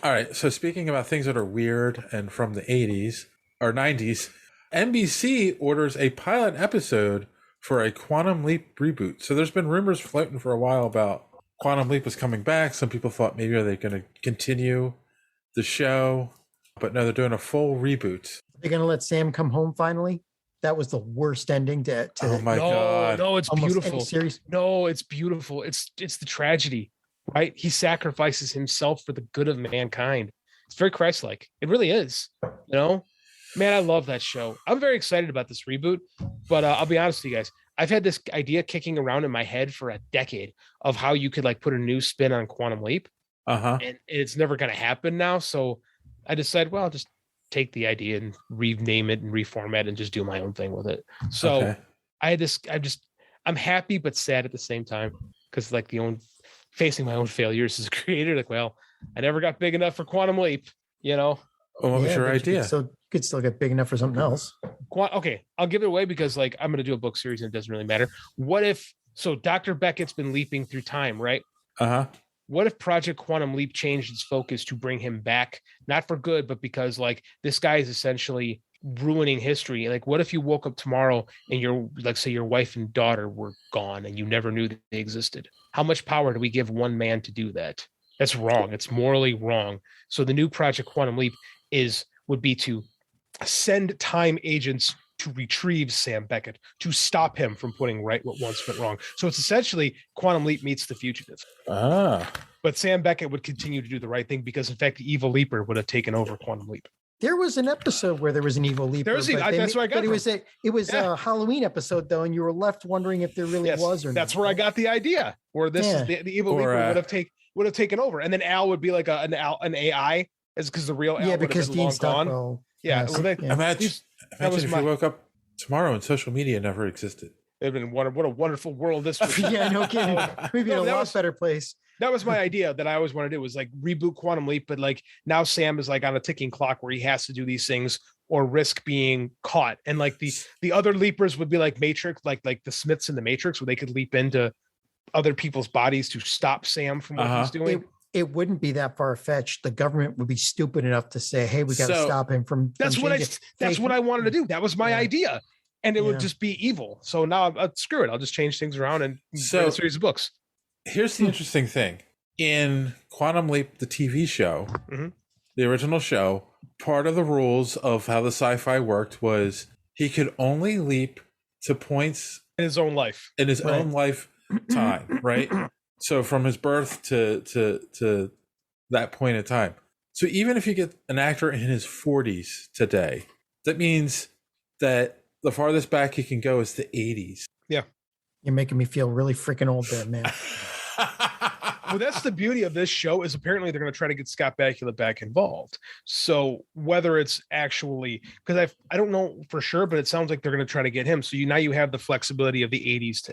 All right. So speaking about things that are weird and from the 80s or 90s, NBC orders a pilot episode for a Quantum Leap reboot. So there's been rumors floating for a while about Quantum Leap was coming back. Some people thought maybe are they going to continue the show, but no, they're doing a full reboot. They're going to let Sam come home finally. That was the worst ending to oh my God. No, it's beautiful. Series. No, it's beautiful. It's the tragedy, right? He sacrifices himself for the good of mankind. It's very Christ-like. It really is. Man, I love that show. I'm very excited about this reboot, but I'll be honest with you guys. I've had this idea kicking around in my head for a decade of how you could like put a new spin on Quantum Leap. And it's never going to happen now. So I decided, well, I'll just take the idea and rename it and reformat and just do my own thing with it. So I had this, I'm happy but sad at the same time because like facing my own failures as a creator, like, well, I never got big enough for Quantum Leap, Well, what was your idea? So you could still get big enough for something else. Okay, I'll give it away because like I'm going to do a book series and it doesn't really matter. What if, so Dr. Beckett's been leaping through time, right? What if Project Quantum Leap changed its focus to bring him back, not for good, but because like this guy is essentially ruining history. Like, what if you woke up tomorrow and say your wife and daughter were gone and you never knew that they existed? How much power do we give one man to do that? That's wrong. It's morally wrong. So the new Project Quantum Leap would be to send time agents to retrieve Sam Beckett, to stop him from putting right what once went wrong. So it's essentially Quantum Leap meets The Fugitive. But Sam Beckett would continue to do the right thing because, in fact, the evil leaper would have taken over Quantum Leap. There was an episode where there was an evil leaper. That's where I got it. It was a Halloween episode, though, and you were left wondering if there really was or not. That's where I got the idea, where this is the evil leaper would have taken over. And then Al would be like an AI It's because the real Al Yeah, would have because been Dean long gone. Stockwell. Yeah, yes, well, that- yeah. Imagine, that was if my- you woke up tomorrow and social media never existed. It'd been what a wonderful world this would be. Yeah, no kidding. We'd be in a that lot was- better place. That was my idea that I always wanted to do, was like reboot Quantum Leap, but like now Sam is like on a ticking clock where he has to do these things or risk being caught. And like the other leapers would be like Matrix, like the Smiths in the Matrix, where they could leap into other people's bodies to stop Sam from what he's doing. It wouldn't be that far fetched. The government would be stupid enough to say, "Hey, we got to So- stop him from." That's from what I changing- that's what I wanted to do. That was my idea. And it Yeah. would just be evil. So now screw it. I'll just change things around and So- write a series of books. Here's the interesting thing. In Quantum Leap, the TV show, Mhm. the original show, part of the rules of how the sci-fi worked was he could only leap to points In his own life. in his Right. own lifetime, right? So from his birth to that point in time. So even if you get an actor in his 40s today, that means that the farthest back he can go is the 80s. You're making me feel really freaking old, there, man. Well, that's the beauty of this show, is apparently they're going to try to get Scott Bakula back involved. So whether it's actually, because I don't know for sure, but it sounds like they're going to try to get him. So now you have the flexibility of the 80s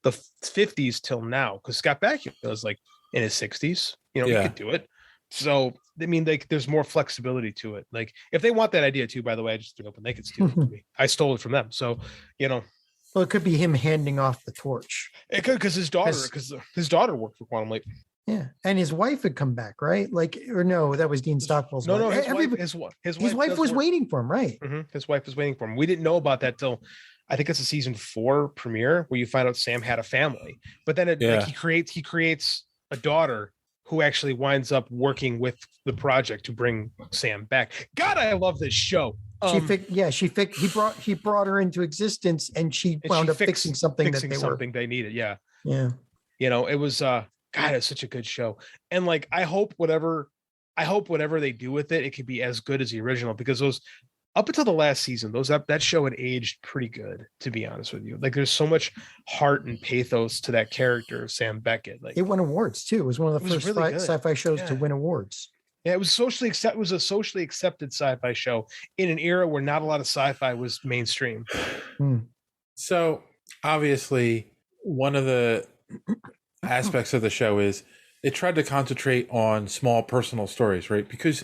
the 50s till now, because Scott Bakula is like in his 60s. You know, Yeah. he could do it. So I mean, like, there's more flexibility to it. Like, if they want that idea too, by the way, I just threw it open. They could steal it from me. I stole it from them. So, you know, Well, it could be him handing off the torch. it could, because his daughter worked for Quantum Leap. Yeah, and his wife had come back, right? Like, or no, that was Dean Stockwell's No, wife. his His wife does was work. waiting for him, right? His wife was waiting for him. We didn't know about that till I think it's a season 4 premiere where you find out Sam had a family. But then he creates a daughter who actually winds up working with the project to bring Sam back. God, I love this show. He brought her into existence, and she wound up fixing something they needed. Yeah. Yeah. You know, it was God, it's such a good show. And like, I hope whatever they do with it, it could be as good as the original, because those up until the last season, that show had aged pretty good, to be honest with you. Like, there's so much heart and pathos to that character, Sam Beckett. Like, It won awards too. It was one of the first really good. sci-fi shows to win awards. Yeah, it was a socially accepted sci-fi show in an era where not a lot of sci-fi was mainstream. So obviously, one of the aspects of the show is they tried to concentrate on small personal stories, right? Because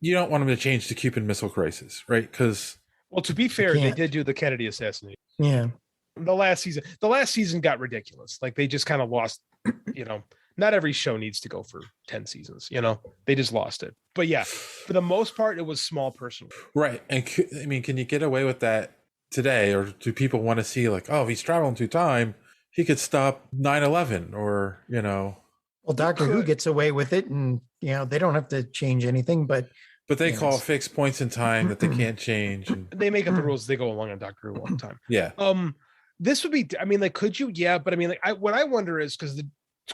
you don't want them to change the Cuban Missile Crisis, right? Because, well, to be fair, they did do the Kennedy assassination. Yeah. The last season got ridiculous. Like, they just kind of lost, you know, not every show needs to go for 10 seasons, you know, they just lost it. But yeah, for the most part, it was small personal. right. And I mean, can you get away with that today? Or do people want to see, like, oh, he's traveling through time, he could stop 9/11, or, you know? Well, Doctor Who gets away with it, and, you know, they don't have to change anything, but they call fixed points in time that they can't change. And, They make up the rules as they go along on Doctor Who all the time. yeah. This would be, I mean, like, could you? Yeah, but I mean, like, what I wonder is, because the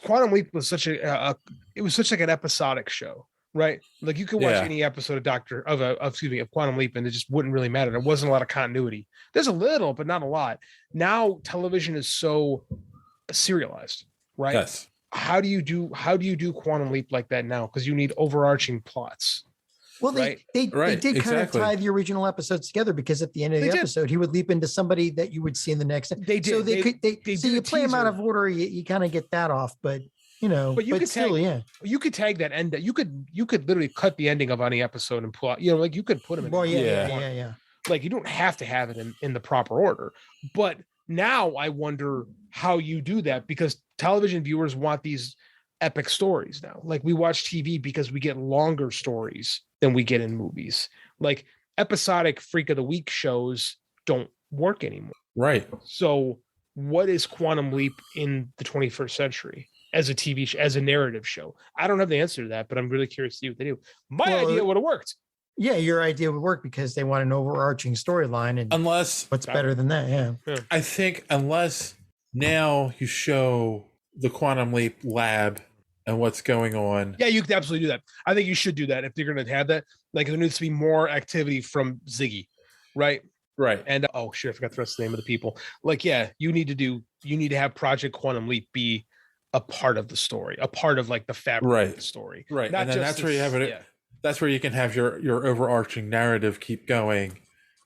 Quantum Leap was such like an episodic show, right? Like, you could watch any episode of Quantum Leap, and it just wouldn't really matter. There wasn't a lot of continuity. There's a little, but not a lot. Now television is so serialized, right? Yes. How do you do Quantum Leap like that now? Because you need overarching plots. Well, they Right. did kind of exactly. tie the original episodes together, because at the end of the They did. episode, he would leap into somebody that you would see in the next. They did. So They so did you a play them out teaser. of order, you kind of get that off, but you know, But you could still, tag, you could tag that end. You could literally cut the ending of any episode and pull out. You know, like, you could put them in. Well, the yeah, order. yeah. Like, you don't have to have it in the proper order. But now I wonder how you do that, because television viewers want these epic stories now. Like, we watch TV because we get longer stories than we get in movies. Like, episodic Freak of the Week shows don't work anymore. Right. So what is Quantum Leap in the 21st century as a TV show, as a narrative show? I don't have the answer to that, but I'm really curious to see what they do. My idea would have worked. Yeah, your idea would work, because they want an overarching storyline, and Unless what's better than that? Yeah. I think unless now you show the Quantum Leap lab and what's going on. Yeah, you could absolutely do that. I think you should do that if you're going to have that. Like, there needs to be more activity from Ziggy, right? Right. And oh shit, I forgot the rest of the name of the people. Like, yeah, you need to have Project Quantum Leap be a part of the story, a part of, like, the fabric of the story. Right. Not And then just that's where you have it. Yeah. that's where you can have your overarching narrative keep going.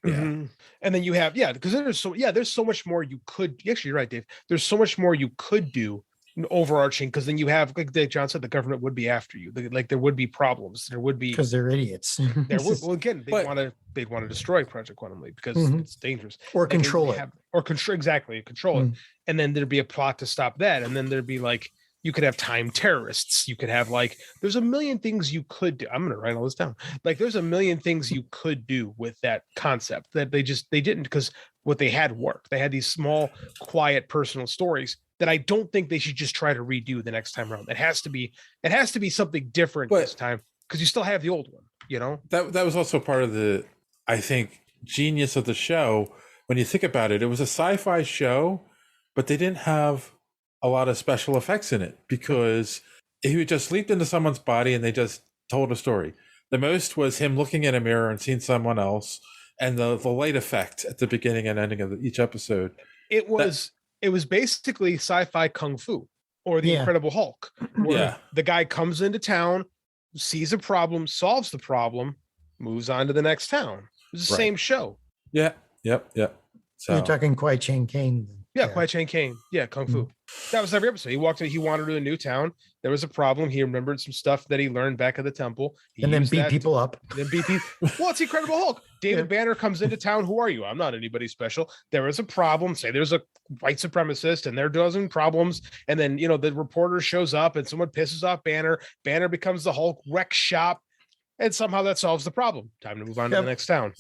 Yeah. Mm-hmm. And then you have, because there's so much more you could, actually, you're right, Dave. There's so much more you could do overarching, because then you have, like John said, the government would be after you. Like there would be problems. There would be, because they're idiots. Well, again, they'd want to destroy Project Quantum Leap because it's dangerous. Or control it. Control it. And then there'd be a plot to stop that. And then there'd be like, you could have time terrorists. You could have like, there's a million things you could do. I'm going to write all this down. Like there's a million things you could do with that concept that they didn't, because what they had worked. They had these small, quiet, personal stories that I don't think they should just try to redo the next time around. It has to be something different this time, because you still have the old one, you know? That was also part of the, I think, genius of the show. When you think about it, it was a sci-fi show, but they didn't have a lot of special effects in it, because he just leaped into someone's body and they just told a story. The most was him looking in a mirror and seeing someone else, and the light effect at the beginning and ending of each episode. It was basically sci-fi kung fu, or the Incredible Hulk, where the guy comes into town, sees a problem, solves the problem, moves on to the next town. It was the same show. Yeah. Yep. So you're talking Kwai Chang Caine. Yeah, Kwai Chang Caine. Yeah, kung fu. That was every episode. He wandered to a new town. There was a problem. He remembered some stuff that he learned back at the temple. And then beat people up. Well, it's Incredible Hulk. David Banner comes into town. Who are you? I'm not anybody special. There is a problem. Say there's a white supremacist and there are a dozen problems. And then, the reporter shows up and someone pisses off Banner. Banner becomes the Hulk, wreck shop. And somehow that solves the problem. Time to move on to the next town.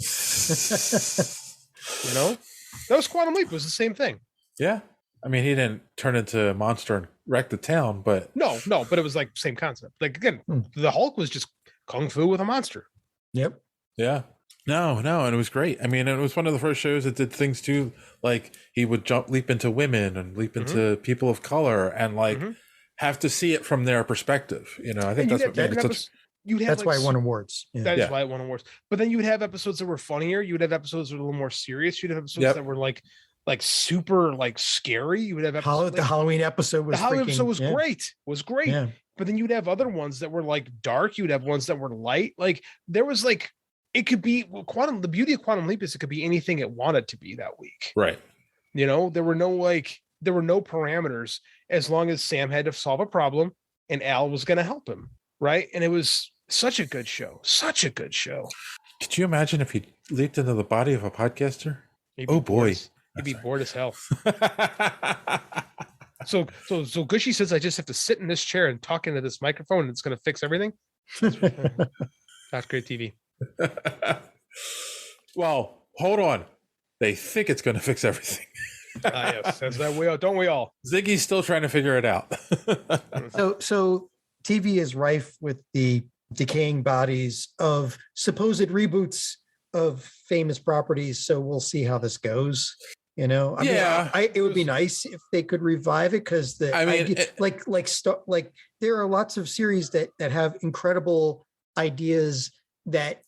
That was Quantum Leap. It was the same thing. Yeah. I mean, he didn't turn into a monster and wreck the town, but no, but it was like same concept. Like again, the Hulk was just kung fu with a monster. Yep. Yeah. No, and it was great. I mean, it was one of the first shows that did things too, like he would leap into women and leap into people of color, and like have to see it from their perspective. I think that's what made it such. That's why it won awards. Yeah. That is why it won awards. But then you would have episodes that were funnier. You would have episodes that were a little more serious. You'd have episodes that were like super like scary. You would have episodes the Halloween episode was great. Was great. Yeah. But then you'd have other ones that were like dark. You'd have ones that were light. Like there was like, it could be the beauty of Quantum Leap is it could be anything it wanted to be that week. Right. There were no parameters, as long as Sam had to solve a problem and Al was going to help him. Right. And it was such a good show. Could you imagine if he leaped into the body of a podcaster? Oh boy. He'd be bored as hell. So Gushy says I just have to sit in this chair and talk into this microphone and it's going to fix everything. That's great TV. Well, hold on. They think it's going to fix everything. Yes, that's that way. Don't we all? Ziggy's still trying to figure it out. So TV is rife with the decaying bodies of supposed reboots of famous properties. So we'll see how this goes. It would be nice if they could revive it, because there are lots of series that have incredible ideas that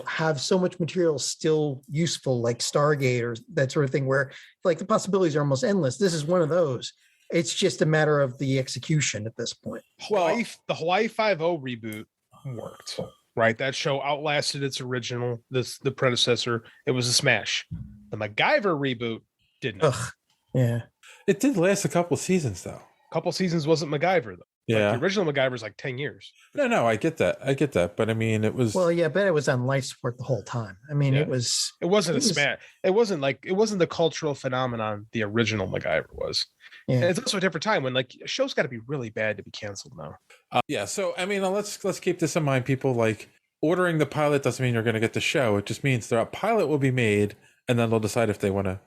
have so much material still useful, like Stargate or that sort of thing, where like the possibilities are almost endless. This is one of those. It's just a matter of the execution at this point. The Hawaii Five-0 reboot worked, right? That show outlasted its original, the predecessor. It was a smash. The MacGyver reboot didn't. Yeah. It did last a couple seasons, though. A couple seasons wasn't MacGyver, though. Yeah. Like the original MacGyver's like 10 years. No, I get that. But I mean, it was. Well, yeah, but it was on life support the whole time. I mean, it wasn't a smash. It wasn't the cultural phenomenon the original MacGyver was. Yeah. And it's also a different time when like a show's got to be really bad to be canceled now. So I mean, let's keep this in mind. People, like, ordering the pilot doesn't mean you're going to get the show. It just means a pilot will be made, and then they'll decide if they want to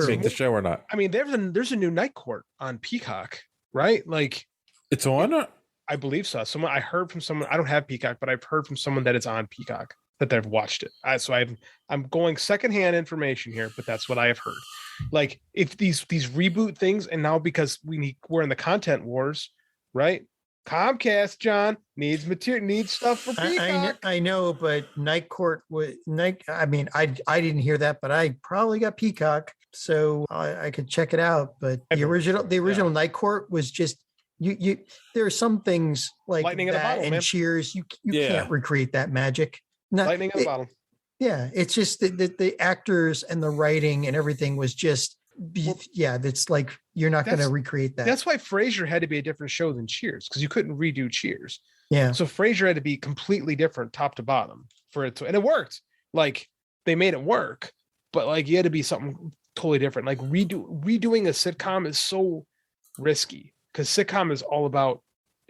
make the show or not. I mean, there's a new Night Court on Peacock, right? Like, it's on. I believe so. I heard from someone. I don't have Peacock, but I've heard from someone that it's on Peacock, that they've watched it. I'm going secondhand information here, but that's what I have heard. Like, if these reboot things, and now because we're in the content wars, right? Comcast, John, needs stuff for Peacock. I know, but Night Court I mean, I didn't hear that, but I probably got Peacock, so I could check it out. But the original Night Court was just You there are some things like Lightning in a that bottle, and man. Cheers. You Yeah. can't recreate that magic. Not, Lightning in a bottle. Yeah, it's just that the actors and the writing and everything was just that's like you're not going to That's- recreate that. That's why Frasier had to be a different show than Cheers, because you couldn't redo Cheers. Yeah. So Frasier had to be completely different top to bottom for it to, and it worked. Like they made it work, but like you had to be something totally different. Like redoing a sitcom is so risky because sitcom is all about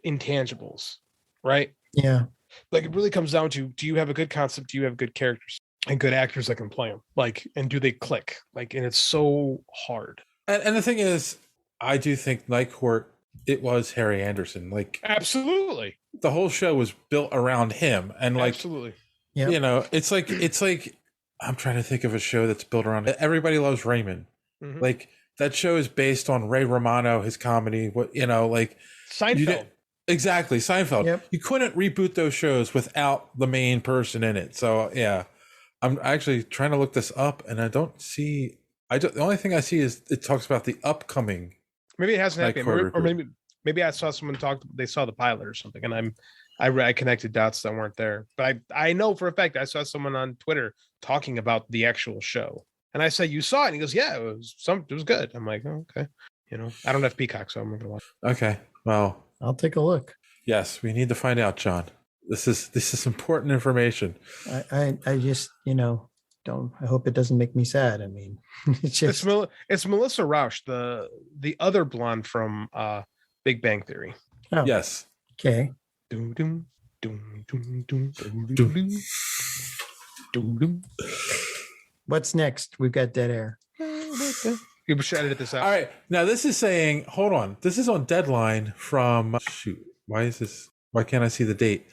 intangibles, right? Yeah. Like it really comes down to, do you have a good concept? Do you have good characters and good actors that can play them? Like, and do they click? Like, and it's so hard. And the thing is, I do think Night Court, it was Harry Anderson. Like, absolutely, the whole show was built around him, and like, absolutely, you know, it's like I'm trying to think of a show that's built around it. Everybody Loves Raymond. Mhm. Like that show is based on Ray Romano, his comedy. What like Seinfeld. Exactly, Seinfeld. Yep. You couldn't reboot those shows without the main person in it. So yeah, I'm actually trying to look this up, and I don't see. The only thing I see is it talks about the upcoming. Maybe it hasn't Night happened, Court or reboot. maybe I saw someone talk. They saw the pilot or something, and I connected dots that weren't there. But I know for a fact I saw someone on Twitter talking about the actual show, and I said, "You saw it?" And he goes, "Yeah, it was good." I'm like, "Oh, okay." You know, I don't have Peacock, so I'm not gonna watch. Okay, well, I'll take a look. yes, we need to find out, John. This is important information. I just don't. I hope it doesn't make me sad. I mean, it's just It's Melissa Rauch, the other blonde from Big Bang Theory. Oh, Yes. okay. Doom, doom, doom, doom, doom, doom, doom, doom, doom, doom. What's next? We've got Dead Air. You should edit this out. All right. Now this is saying, hold on. This is on Deadline from shoot. Why is this? Why can't I see the date?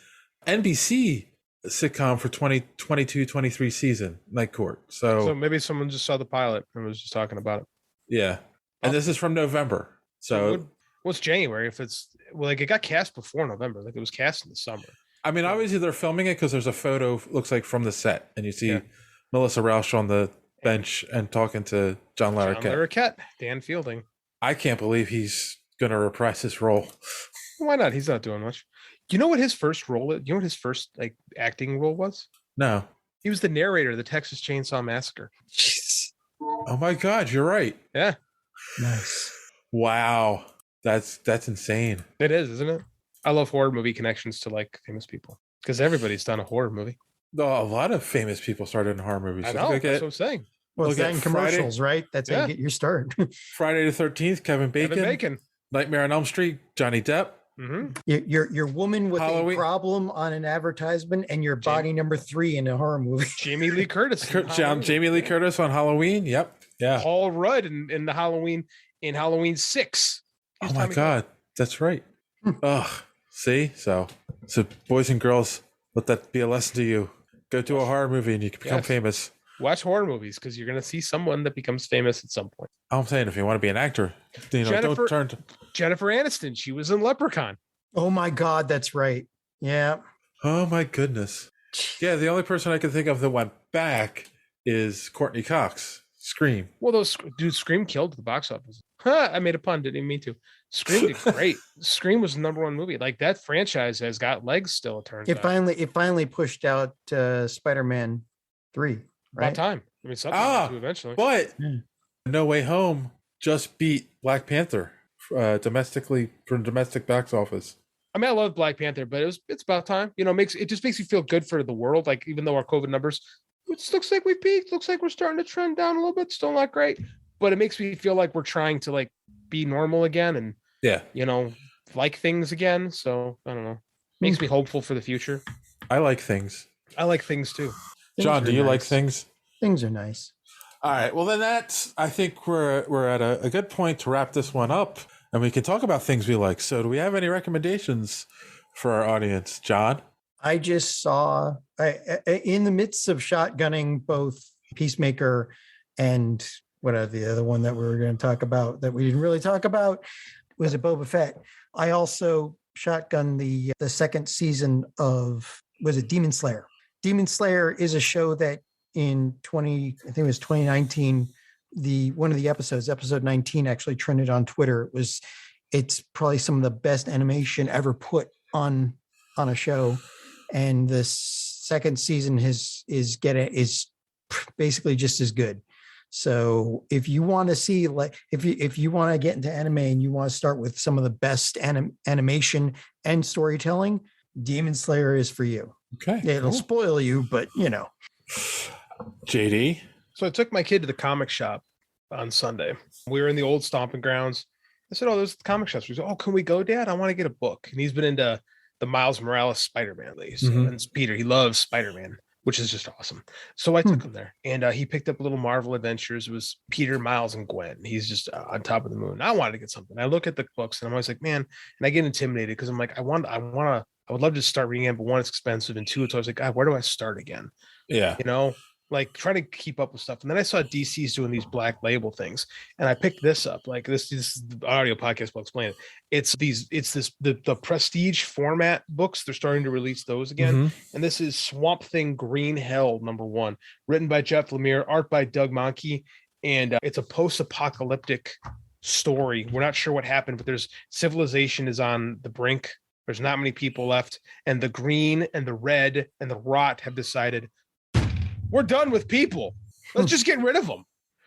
NBC sitcom for 2022-23 season, Night Court. So maybe someone just saw the pilot and was just talking about it. Yeah. And this is from November. So what's January? If it's like it got cast before November, like it was cast in the summer. I mean, obviously they're filming it because there's a photo looks like from the set, and you see Melissa Rauch on the bench and talking to John Larroquette. John Larroquette, Dan Fielding. I can't believe he's going to reprise his role. Why not? He's not doing much. You know what his first role is? You know what his first like acting role was? No. He was the narrator of the Texas Chainsaw Massacre. Oh my God, you're right. Yeah. Nice. Wow. That's insane. It is, isn't it? I love horror movie connections to like famous people because everybody's done a horror movie. No, a lot of famous people started in horror movies. I know. That's what I'm saying. Well, it's Look that at in commercials, right? That's how you get your start. Friday the 13th, Kevin Bacon. Nightmare on Elm Street, Johnny Depp. Mm-hmm. Your woman with Halloween. a problem on an advertisement, and your body number 3 in a horror movie. Jamie Lee Curtis. Jamie Lee Curtis on Halloween. Yep. Yeah. Paul Rudd in the Halloween 6. Oh my God, that's right. Ugh. See, so boys and girls, let that be a lesson to you. Go to a horror movie and you can become famous. Watch horror movies because you're gonna see someone that becomes famous at some point. I'm saying if you want to be an actor, don't turn to Jennifer Aniston. She was in Leprechaun. Oh my God, that's right. Yeah. Oh my goodness. Yeah, the only person I can think of that went back is Courtney Cox. Scream. Well, Scream killed at the box office. Huh, I made a pun. Didn't even mean to. Scream did great. Scream was the #1 movie. Like that franchise has got legs still. It turns out. It finally pushed out Spider-Man 3. Right? About time. I mean, something had to eventually. But No Way Home just beat Black Panther domestically from domestic box office. I mean, I love Black Panther, but it's about time. You know, it just makes you feel good for the world. Like even though our COVID numbers, it looks like we peaked. Looks like we're starting to trend down a little bit. Still not great, but it makes me feel like we're trying to like be normal again and like things again. So I don't know. Makes me hopeful for the future. I like things. I like things too. John, do you like things? Things are nice. All right. Well, then I think we're at a good point to wrap this one up, and we can talk about things we like. So do we have any recommendations for our audience, John? I just saw, in the midst of shotgunning both Peacemaker and the other one that we were going to talk about that we didn't really talk about, was it Boba Fett? I also shotgunned the second season of, was it Demon Slayer? Demon Slayer is a show that in 2019, one of the episodes, episode 19, actually trended on Twitter. It was it's probably some of the best animation ever put on a show. And the second season is basically just as good. So if you want to see, like, if you want to get into anime and you want to start with some of the best animation and storytelling, Demon Slayer is for you. Okay, it'll spoil you, but JD. So I took my kid to the comic shop on Sunday. We were in the old stomping grounds. I said, "Oh, there's the comic shops." We said, "Oh, can we go, Dad? I want to get a book." And he's been into the Miles Morales Spider-Man lately. So, and it's Peter, he loves Spider-Man, which is just awesome. So I took him there, and he picked up a little Marvel Adventures. It was Peter, Miles, and Gwen. He's just on top of the moon. I wanted to get something. I look at the books, and I'm always like, man, and I get intimidated because I'm like, I would love to start reading it, but one, it's expensive, and two, it's always like, God, where do I start again? Yeah, like trying to keep up with stuff. And then I saw DC's doing these black label things, and I picked this up. Like this is the audio podcast will explain it. It's the prestige format books. They're starting to release those again. And this is Swamp Thing Green Hell #1, written by Jeff Lemire, art by Doug Mahnke, and it's a post-apocalyptic story. We're not sure what happened, but there's civilization is on the brink. There's not many people left, and the green and the red and the rot have decided, we're done with people. Let's just get rid of them.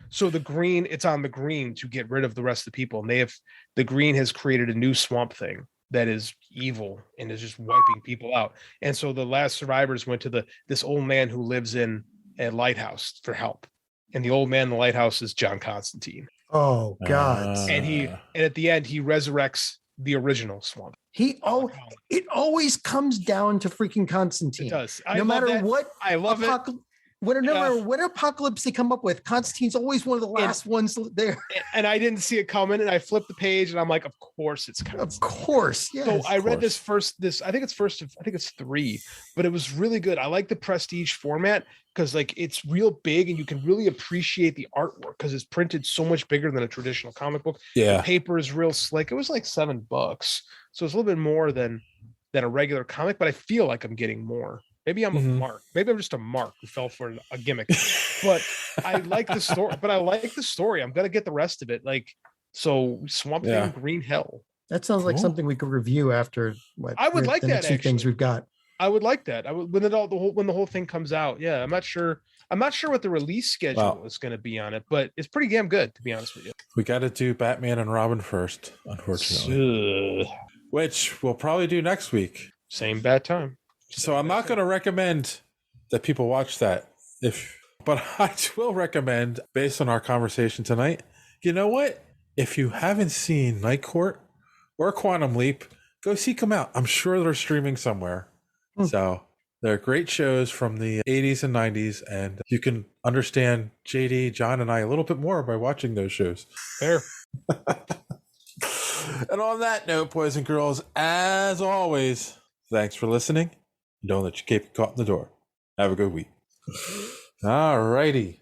So the green, it's on the green to get rid of the rest of the people. And the green has created a new Swamp Thing that is evil and is just wiping people out. And so the last survivors went to this old man who lives in a lighthouse for help. And the old man in the lighthouse is John Constantine. Oh God. And at the end, he resurrects the original Swamp. It always comes down to freaking Constantine. It does. No matter what. I love it. No matter what apocalypse they come up with, Constantine's always one of the last ones there. And I didn't see it coming, and I flipped the page, and I'm like, of course it's Constantine. Of course, yeah. So I read this I think it's 3, but it was really good. I like the prestige format because like it's real big, and you can really appreciate the artwork because it's printed so much bigger than a traditional comic book. Yeah, the paper is real slick. It was like $7, so it's a little bit more than a regular comic, but I feel like I'm getting more. Maybe I'm a mark. Maybe I'm just a mark who fell for a gimmick. But I like the story. I'm gonna get the rest of it. Like, so Swamp Thing Green Hell. That sounds like something we could review after I would like that. Two things we've got. I would like that. I would when the whole thing comes out. Yeah, I'm not sure what the release schedule is going to be on it, but it's pretty damn good, to be honest with you. We got to do Batman and Robin first, unfortunately, which we'll probably do next week. Same bad time. So I'm not going to recommend that people watch that, but I will recommend, based on our conversation tonight, you know what? If you haven't seen Night Court or Quantum Leap, go seek them out. I'm sure they're streaming somewhere. So they're great shows from the 80s and 90s, and you can understand JD, John, and I a little bit more by watching those shows. Fair. And on that note, boys and girls, as always, thanks for listening. Don't let your cape get caught in the door. Have a good week. All righty.